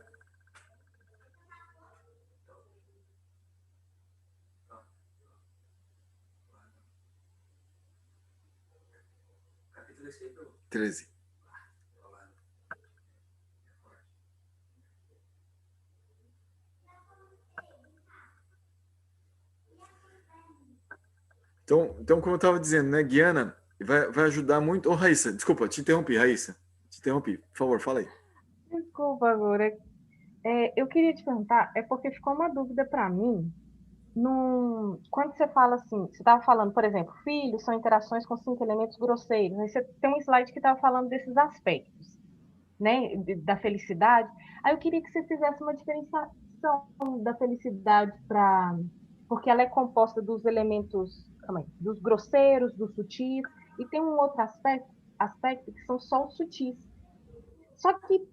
Capítulo 13. Então, como eu estava dizendo, né, Guiana vai ajudar muito. Raíssa, desculpa, te interrompi, Raíssa. Te interrompi. Por favor, fala aí. Desculpa, agora. Eu queria te perguntar, porque ficou uma dúvida para mim. Quando você fala assim, você estava falando, por exemplo, filhos são interações com 5 elementos grosseiros. Aí você tem um slide que estava falando desses aspectos, né, da felicidade. Aí eu queria que você fizesse uma diferenciação da felicidade porque ela é composta dos elementos, dos grosseiros, dos sutis, e tem um outro aspecto que são só os sutis. Só que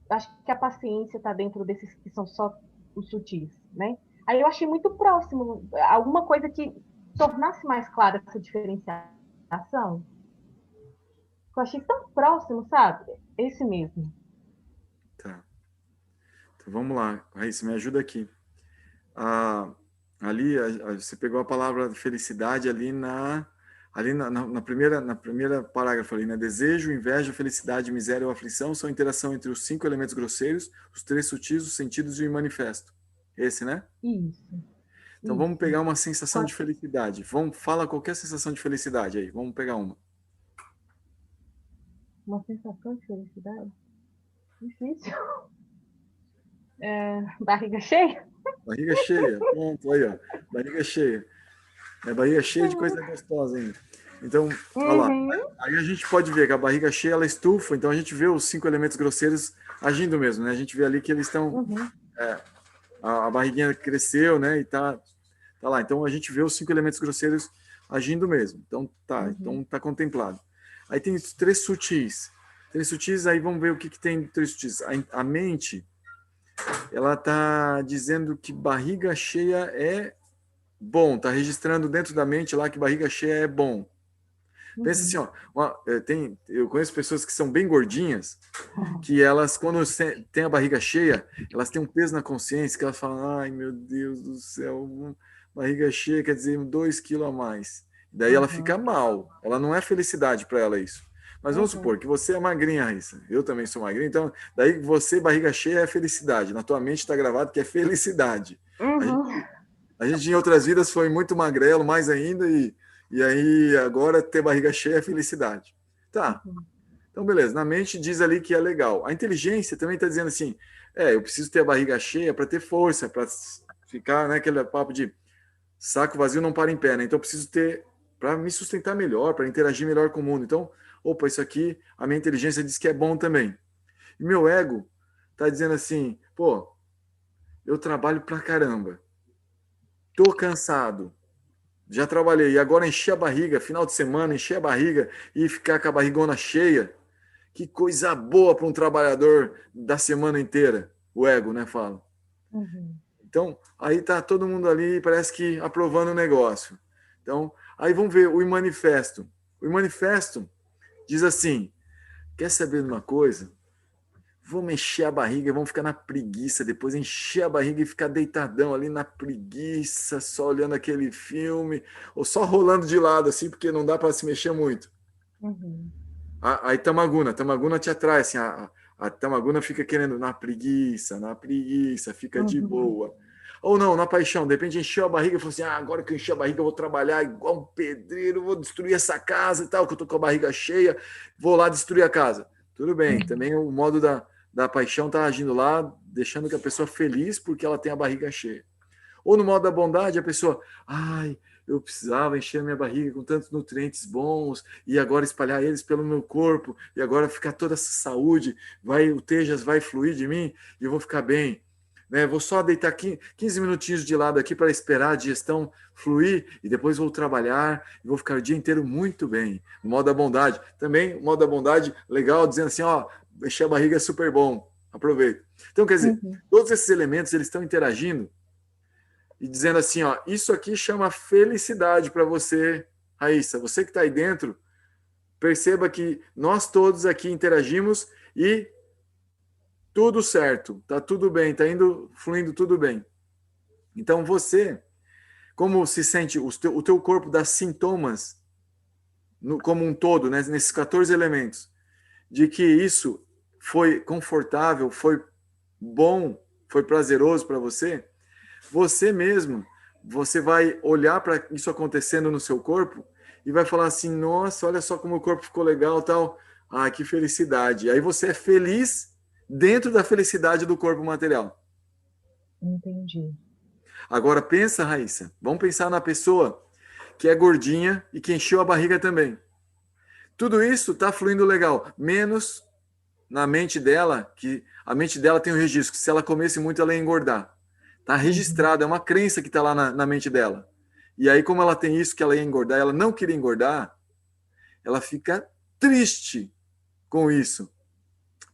acho que a paciência está dentro desses que são só os sutis, né? Aí eu achei muito próximo, alguma coisa que tornasse mais clara essa diferenciação. Eu achei tão próximo, sabe? Esse mesmo. Tá. Então vamos lá, Raíssa, me ajuda aqui. Ali, você pegou a palavra felicidade ali na primeira parágrafo ali, né? Desejo, inveja, felicidade, miséria ou aflição são interação entre os 5 elementos grosseiros, os 3 sutis, os sentidos e o manifesto. Esse, né? Isso. Então vamos pegar uma sensação de felicidade. Fala qualquer sensação de felicidade aí. Vamos pegar uma. Uma sensação de felicidade? Difícil. Barriga cheia? Barriga cheia. Pronto, aí, ó. Barriga cheia. Barriga cheia de coisa gostosa ainda. Então, olha lá. Aí a gente pode ver que a barriga cheia, ela estufa, então a gente vê os 5 elementos grosseiros agindo mesmo, né? A gente vê ali que eles estão... a barriguinha cresceu, né? E tá lá. Então a gente vê os 5 elementos grosseiros agindo mesmo. Então tá contemplado. Aí tem os 3 sutis. 3 sutis, aí vamos ver o que tem de 3 sutis. A mente, ela tá dizendo que barriga cheia é bom, tá registrando dentro da mente lá que barriga cheia é bom. Pensa assim, ó, eu conheço pessoas que são bem gordinhas, que elas, quando tem a barriga cheia, elas têm um peso na consciência, que elas falam, ai meu Deus do céu, barriga cheia quer dizer 2 quilos a mais. Daí ela fica mal, ela não é felicidade para ela isso. Mas vamos supor que você é magrinha, Raíssa, eu também sou magrinha, então daí você, barriga cheia, é felicidade. Na tua mente está gravado que é felicidade. A gente em outras vidas foi muito magrelo, mais ainda, e aí agora ter barriga cheia é felicidade. Tá. Então, beleza. Na mente diz ali que é legal. A inteligência também está dizendo assim, eu preciso ter a barriga cheia para ter força, para ficar, né, aquele papo de saco vazio não para em pé, né? Então, eu preciso ter para me sustentar melhor, para interagir melhor com o mundo. Então, opa, isso aqui, a minha inteligência diz que é bom também. E meu ego está dizendo assim, pô, eu trabalho pra caramba. Tô cansado. Já trabalhei. E agora encher a barriga, final de semana, encher a barriga e ficar com a barrigona cheia. Que coisa boa para um trabalhador da semana inteira. O ego, né, fala. Então, aí tá todo mundo ali, parece que aprovando o negócio. Então, aí vamos ver o manifesto. O manifesto diz assim, quer saber de uma coisa? Vamos encher a barriga, vamos ficar na preguiça, depois encher a barriga e ficar deitadão ali na preguiça, só olhando aquele filme, ou só rolando de lado, assim, porque não dá para se mexer muito. Aí Tamaguna te atrai, assim, a Tamaguna fica querendo na preguiça, fica de boa. Ou não, na paixão, de repente encheu a barriga e falou assim, agora que eu enchi a barriga eu vou trabalhar igual um pedreiro, vou destruir essa casa e tal, que eu tô com a barriga cheia, vou lá destruir a casa. Tudo bem, também o modo da paixão está agindo lá, deixando que a pessoa feliz porque ela tem a barriga cheia. Ou no modo da bondade, a pessoa, eu precisava encher a minha barriga com tantos nutrientes bons e agora espalhar eles pelo meu corpo e agora ficar toda essa saúde, o Tejas vai fluir de mim e eu vou ficar bem. Né? Vou só deitar 15 minutinhos de lado aqui para esperar a digestão fluir e depois vou trabalhar e vou ficar o dia inteiro muito bem. No modo da bondade. Também, o modo da bondade, legal, dizendo assim, encher a barriga é super bom. Aproveita. Então, quer dizer, todos esses elementos, eles estão interagindo e dizendo assim, isso aqui chama felicidade para você, Raíssa. Você que está aí dentro, perceba que nós todos aqui interagimos e tudo certo, tá tudo bem, tá fluindo tudo bem. Então você, como se sente, o teu corpo dá sintomas como um todo, né, nesses 14 elementos, de que isso foi confortável, foi bom, foi prazeroso para você, você mesmo, você vai olhar para isso acontecendo no seu corpo e vai falar assim, nossa, olha só como o corpo ficou legal, tal, que felicidade. Aí você é feliz dentro da felicidade do corpo material. Entendi. Agora pensa, Raíssa, vamos pensar na pessoa que é gordinha e que encheu a barriga também. Tudo isso está fluindo legal, menos na mente dela, que a mente dela tem um registro, que se ela comesse muito ela ia engordar. Está registrado, é uma crença que está lá na mente dela. E aí, como ela tem isso, que ela ia engordar, ela não queria engordar, ela fica triste com isso.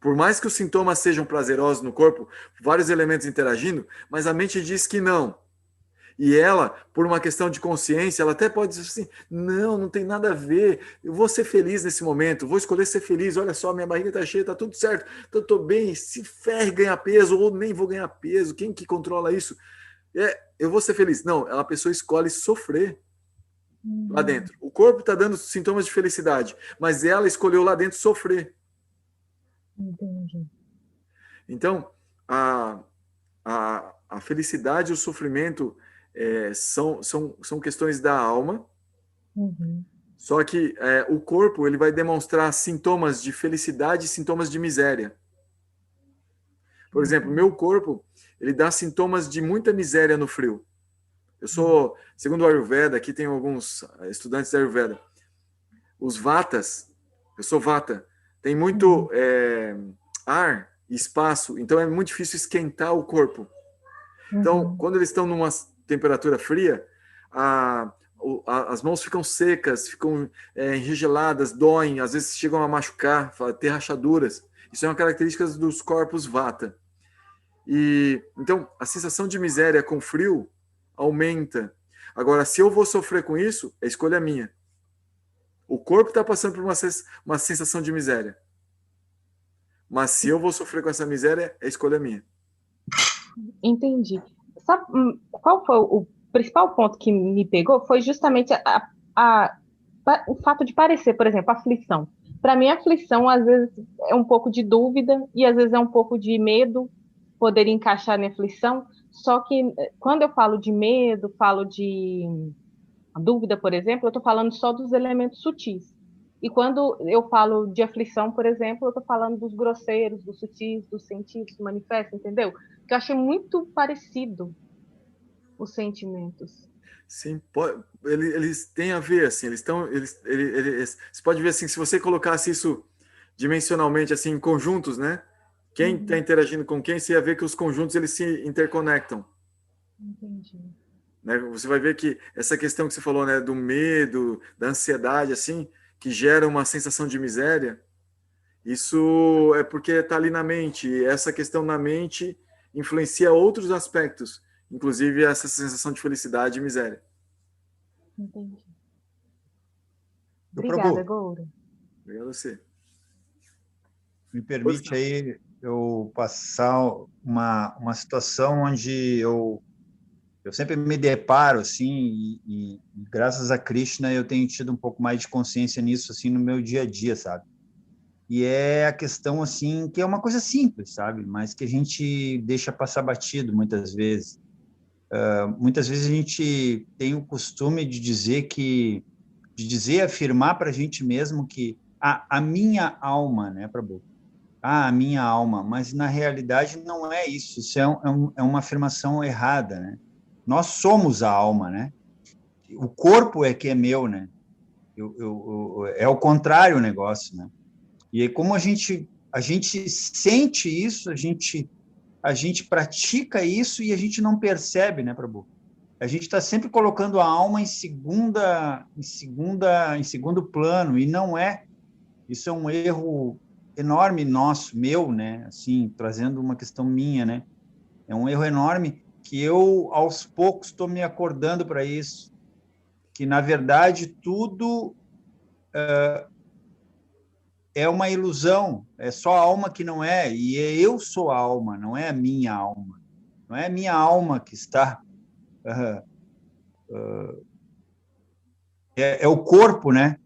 Por mais que os sintomas sejam prazerosos no corpo, vários elementos interagindo, mas a mente diz que não. E ela, por uma questão de consciência, ela até pode dizer assim, não tem nada a ver, eu vou ser feliz nesse momento, vou escolher ser feliz, olha só, minha barriga está cheia, está tudo certo, então estou bem, se ferre ganhar peso, ou nem vou ganhar peso, quem que controla isso? Eu vou ser feliz. Não, a pessoa escolhe sofrer lá dentro. O corpo está dando sintomas de felicidade, mas ela escolheu lá dentro sofrer. Entendi. Então, a felicidade e o sofrimento são questões da alma, só que o corpo ele vai demonstrar sintomas de felicidade e sintomas de miséria. Por exemplo, meu corpo ele dá sintomas de muita miséria no frio. Eu sou, segundo o Ayurveda, aqui tem alguns estudantes da Ayurveda, os vatas, eu sou vata, tem muito ar e espaço, então é muito difícil esquentar o corpo. Então, quando eles estão numa temperatura fria, as mãos ficam secas, ficam enregeladas, doem, às vezes chegam a machucar, ter rachaduras. Isso é uma característica dos corpos vata. E então a sensação de miséria com frio aumenta. Agora, se eu vou sofrer com isso, é escolha minha. O corpo está passando por uma sensação de miséria. Mas se eu vou sofrer com essa miséria, é escolha minha. Entendi. Sabe qual foi o principal ponto que me pegou? Foi justamente o fato de parecer, por exemplo, aflição. Para mim, aflição, às vezes, é um pouco de dúvida e, às vezes, é um pouco de medo poder encaixar na aflição. Só que, quando eu falo de medo, falo de dúvida, por exemplo, eu estou falando só dos elementos sutis. E quando eu falo de aflição, por exemplo, eu estou falando dos grosseiros, dos sutis, dos sentidos, do manifesto, entendeu? Porque eu achei muito parecido os sentimentos. Sim, eles têm a ver, assim, você pode ver assim, se você colocasse isso dimensionalmente, assim, em conjuntos, né? Quem está interagindo com quem, você ia ver que os conjuntos, eles se interconectam. Entendi. Né? Você vai ver que essa questão que você falou, né, do medo, da ansiedade, assim, que gera uma sensação de miséria, isso é porque está ali na mente, e essa questão na mente influencia outros aspectos, inclusive essa sensação de felicidade e miséria. Entendi. Meu Obrigada, Prabhu, Goura. Obrigado a você. Me permite aí eu passar uma situação onde eu sempre me deparo, assim, e graças a Krishna eu tenho tido um pouco mais de consciência nisso, assim, no meu dia a dia, sabe? E é a questão, assim, que é uma coisa simples, sabe? Mas que a gente deixa passar batido muitas vezes. Muitas vezes a gente tem o costume de dizer, afirmar para a gente mesmo que a minha alma, né, Prabhu? A minha alma, mas na realidade não é isso, isso é uma afirmação errada, né? Nós somos a alma, né? O corpo é que é meu, né? É o contrário o negócio, né? E aí, como a gente sente isso, a gente pratica isso e a gente não percebe, né, Prabhu? A gente está sempre colocando a alma em segundo plano, e não é. Isso é um erro enorme nosso, meu, né? Assim, trazendo uma questão minha, né? É um erro enorme que eu, aos poucos, estou me acordando para isso, que, na verdade, tudo é uma ilusão, é só a alma que não é, e eu sou a alma, não é a minha alma. Não é a minha alma que está... é o corpo, né?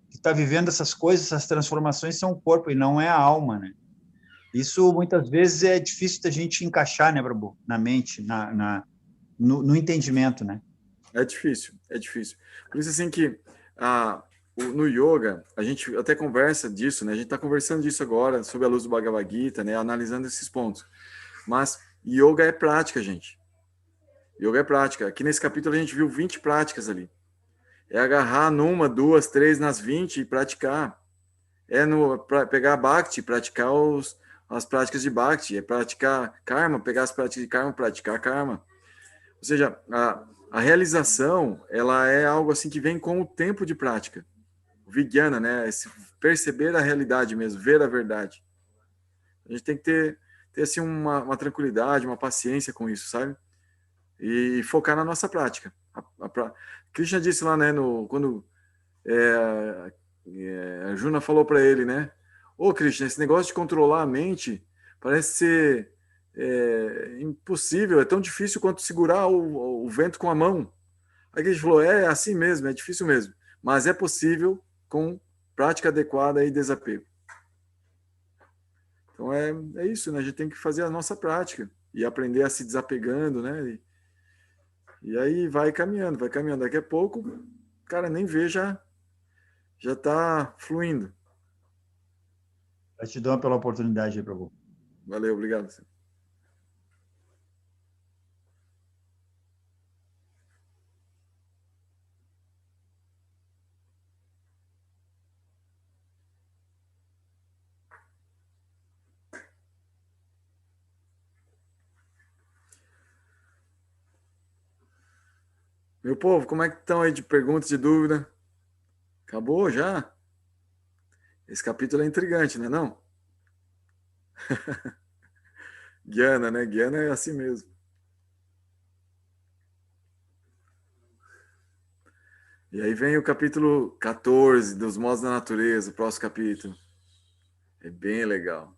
Que está vivendo essas coisas, essas transformações são o corpo, e não é a alma, né? Isso, muitas vezes, é difícil da gente encaixar, né, Prabhu? Na mente, no entendimento, né? É difícil, é difícil. Por isso, assim, que no yoga, a gente até conversa disso, né? A gente está conversando disso agora, sob a luz do Bhagavad Gita, né? Analisando esses pontos. Mas yoga é prática, gente. Yoga é prática. Aqui nesse capítulo a gente viu 20 práticas ali. É agarrar numa, duas, três nas 20 e praticar. Pegar Bhakti, praticar as práticas de Bhakti. É praticar Karma, pegar as práticas de Karma, praticar Karma. Ou seja, a realização, ela é algo assim que vem com o tempo de prática. O Vijnana, né? Perceber a realidade mesmo, ver a verdade. A gente tem que ter assim, uma tranquilidade, uma paciência com isso, sabe? E focar na nossa prática. Krishna disse lá, né, quando Arjuna falou para ele, né? Ô, Krishna, esse negócio de controlar a mente parece ser impossível, é tão difícil quanto segurar o vento com a mão. Aí ele falou, é assim mesmo, é difícil mesmo, mas é possível com prática adequada e desapego. Então é isso, né? A gente tem que fazer a nossa prática e aprender a se desapegando, né? E aí vai caminhando, vai caminhando. Daqui a pouco, cara, nem vê, já está fluindo. Gratidão pela oportunidade aí, Prabhu. Valeu, obrigado. Meu povo, como é que estão aí de perguntas, de dúvida? Acabou já? Esse capítulo é intrigante, não é não? Guiana, né? Guiana é assim mesmo. E aí vem o capítulo 14, dos modos da natureza, o próximo capítulo. É bem legal.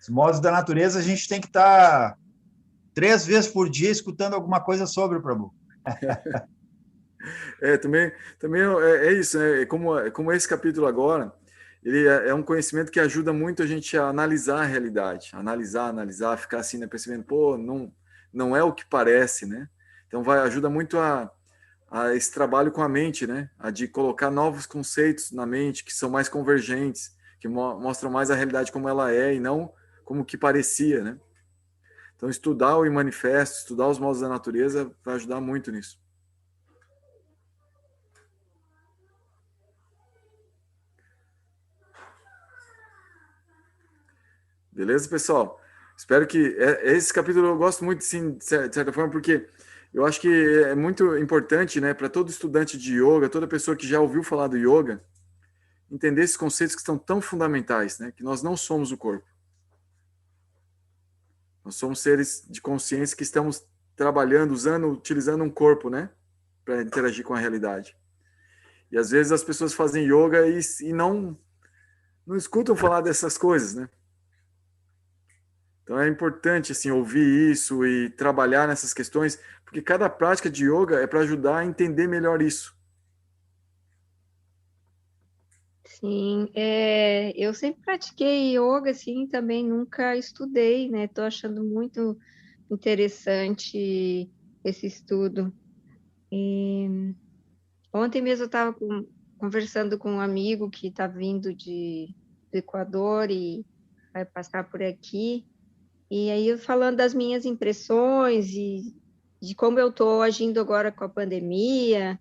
Os modos da natureza, a gente tem que estar 3 vezes por dia escutando alguma coisa sobre o Prabhu. Também é isso, né? Como esse capítulo agora, ele é um conhecimento que ajuda muito a gente a analisar a realidade, analisar, ficar assim, né, percebendo, pô, não é o que parece, né? Então ajuda muito a esse trabalho com a mente, né? A de colocar novos conceitos na mente que são mais convergentes, que mostram mais a realidade como ela é e não como que parecia, né? Então estudar o manifesto, estudar os modos da natureza vai ajudar muito nisso. Beleza, pessoal? Espero que esse capítulo eu gosto muito, sim, de certa forma, porque eu acho que é muito importante, né, para todo estudante de yoga, toda pessoa que já ouviu falar do yoga, entender esses conceitos que estão tão fundamentais, né, que nós não somos o corpo. Nós somos seres de consciência que estamos trabalhando, utilizando um corpo, né, para interagir com a realidade. E às vezes as pessoas fazem yoga e não escutam falar dessas coisas, né? Então é importante assim ouvir isso e trabalhar nessas questões, porque cada prática de yoga é para ajudar a entender melhor isso. Sim, eu sempre pratiquei yoga, assim, também nunca estudei, né? Estou achando muito interessante esse estudo. E ontem mesmo eu estava conversando com um amigo que está vindo do Equador e vai passar por aqui. E aí, eu falando das minhas impressões e de como eu estou agindo agora com a pandemia,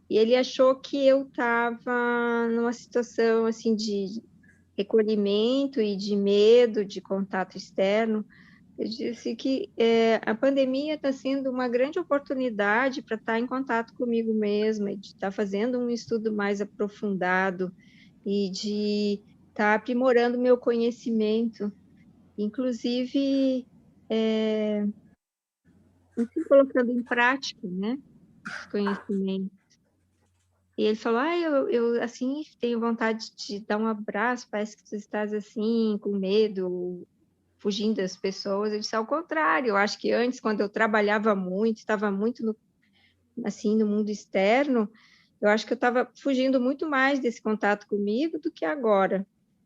e ele achou que eu estava numa situação assim de recolhimento e de medo de contato externo. Eu disse que a pandemia está sendo uma grande oportunidade para estar em contato comigo mesma, de estar fazendo um estudo mais aprofundado e de estar aprimorando meu conhecimento. Inclusive, enfim, colocando em prática, né, os conhecimentos. E ele falou, eu assim, tenho vontade de dar um abraço, parece que tu estás assim, com medo, fugindo das pessoas. Eu disse, ao contrário, eu acho que antes, quando eu trabalhava muito, estava muito no mundo externo, eu acho que eu estava fugindo muito mais desse contato comigo do que agora.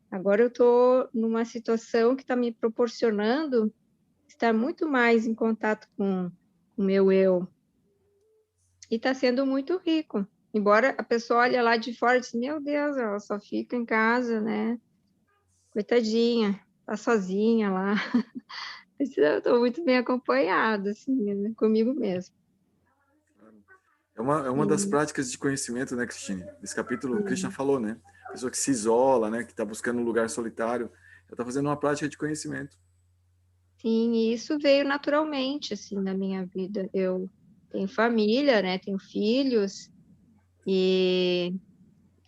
Agora eu estou numa situação que está me proporcionando estar muito mais em contato com o meu eu. E está sendo muito rico. Embora a pessoa olhe lá de fora e diz, meu Deus, ela só fica em casa, né? Coitadinha, tá sozinha lá. Eu estou muito bem acompanhada, assim, né? Comigo mesmo. É uma das práticas de conhecimento, né, Cristine? Nesse capítulo, o Krishna falou, né? A pessoa que se isola, né, que está buscando um lugar solitário, ela está fazendo uma prática de conhecimento. Sim, e isso veio naturalmente, assim, na minha vida. Eu tenho família, né? Tenho filhos, e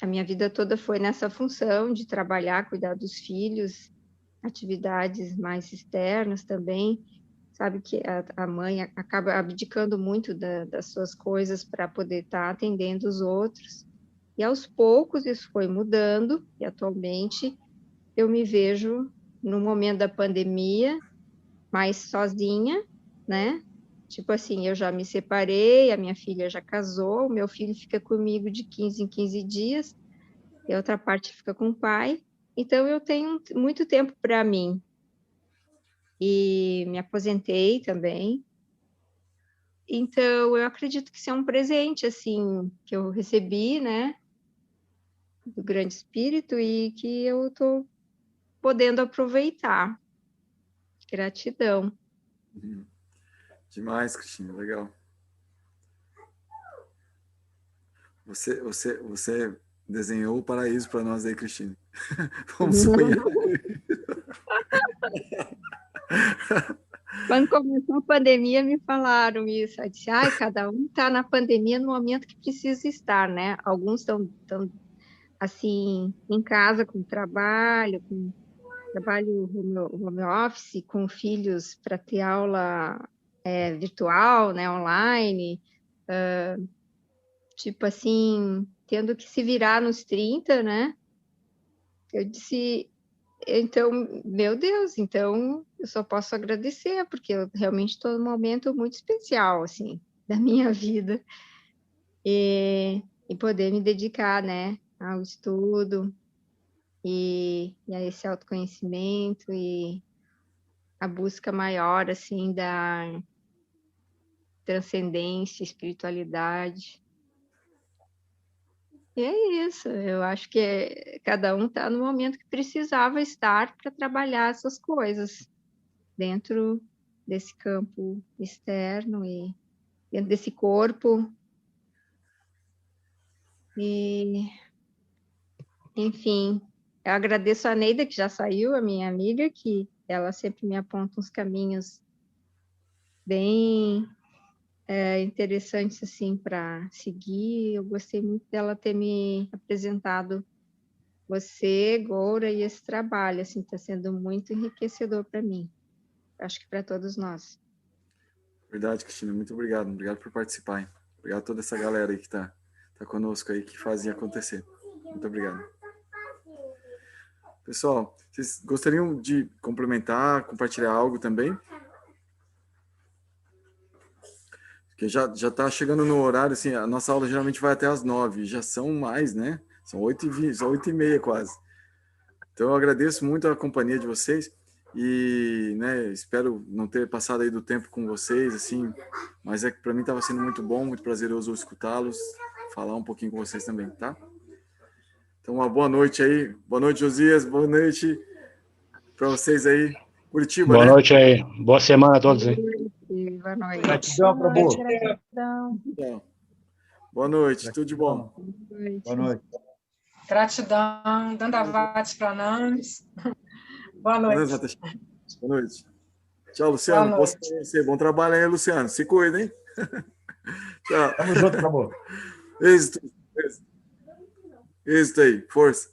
a minha vida toda foi nessa função de trabalhar, cuidar dos filhos, atividades mais externas também. Sabe que a mãe acaba abdicando muito das suas coisas para poder estar atendendo os outros. E aos poucos isso foi mudando, e atualmente eu me vejo no momento da pandemia mais sozinha, né? Tipo assim, eu já me separei, a minha filha já casou, o meu filho fica comigo de 15 em 15 dias, e a outra parte fica com o pai. Então, eu tenho muito tempo para mim. E me aposentei também. Então, eu acredito que isso é um presente, assim, que eu recebi, né, do Grande Espírito e que eu estou podendo aproveitar. Gratidão. Demais, Cristina, legal. Você desenhou o paraíso para nós aí, Cristina. Vamos sonhar. Quando começou a pandemia, me falaram isso. Eu disse, ai, cada um está na pandemia no momento que precisa estar, né? Alguns estão assim, em casa, com trabalho home office, com filhos para ter aula virtual, né, online, tipo assim, tendo que se virar nos 30, né? Eu disse, então, meu Deus, então eu só posso agradecer, porque eu realmente estou num momento muito especial, assim, da minha vida. E poder me dedicar, né, ao estudo e a esse autoconhecimento e a busca maior, assim, da transcendência, espiritualidade. E é isso, eu acho que cada um está no momento que precisava estar para trabalhar essas coisas dentro desse campo externo e dentro desse corpo. E, enfim, eu agradeço a Neida, que já saiu, a minha amiga, que ela sempre me aponta uns caminhos bem interessantes assim para seguir. Eu gostei muito dela ter me apresentado você, Goura, e esse trabalho, assim, está sendo muito enriquecedor para mim. Acho que para todos nós. Verdade, Cristina, muito obrigado. Obrigado por participar. Hein? Obrigado a toda essa galera aí que tá conosco aí, que fazem acontecer. Muito obrigado. Pessoal, vocês gostariam de complementar, compartilhar algo também? Porque já está chegando no horário, assim, a nossa aula geralmente vai até às 9, já são mais, né? São 8h20, são 8h30 quase. Então eu agradeço muito a companhia de vocês e, né, espero não ter passado aí do tempo com vocês, assim, mas é que para mim estava sendo muito bom, muito prazeroso escutá-los, falar um pouquinho com vocês também, tá? Então uma boa noite aí, boa noite, Josias, boa noite para vocês aí, Curitiba, boa né? Noite aí, boa semana a todos aí. Boa noite. Gratidão, Prabhu. Boa noite, tudo de bom. Boa noite. Gratidão, Dandavati Pranams. Boa noite. Boa noite. Tchau, Luciano. Boa noite. Bom trabalho aí, Luciano. Se cuida, hein? Tchau. Tamo junto, Prabhu. Êxito aí, força.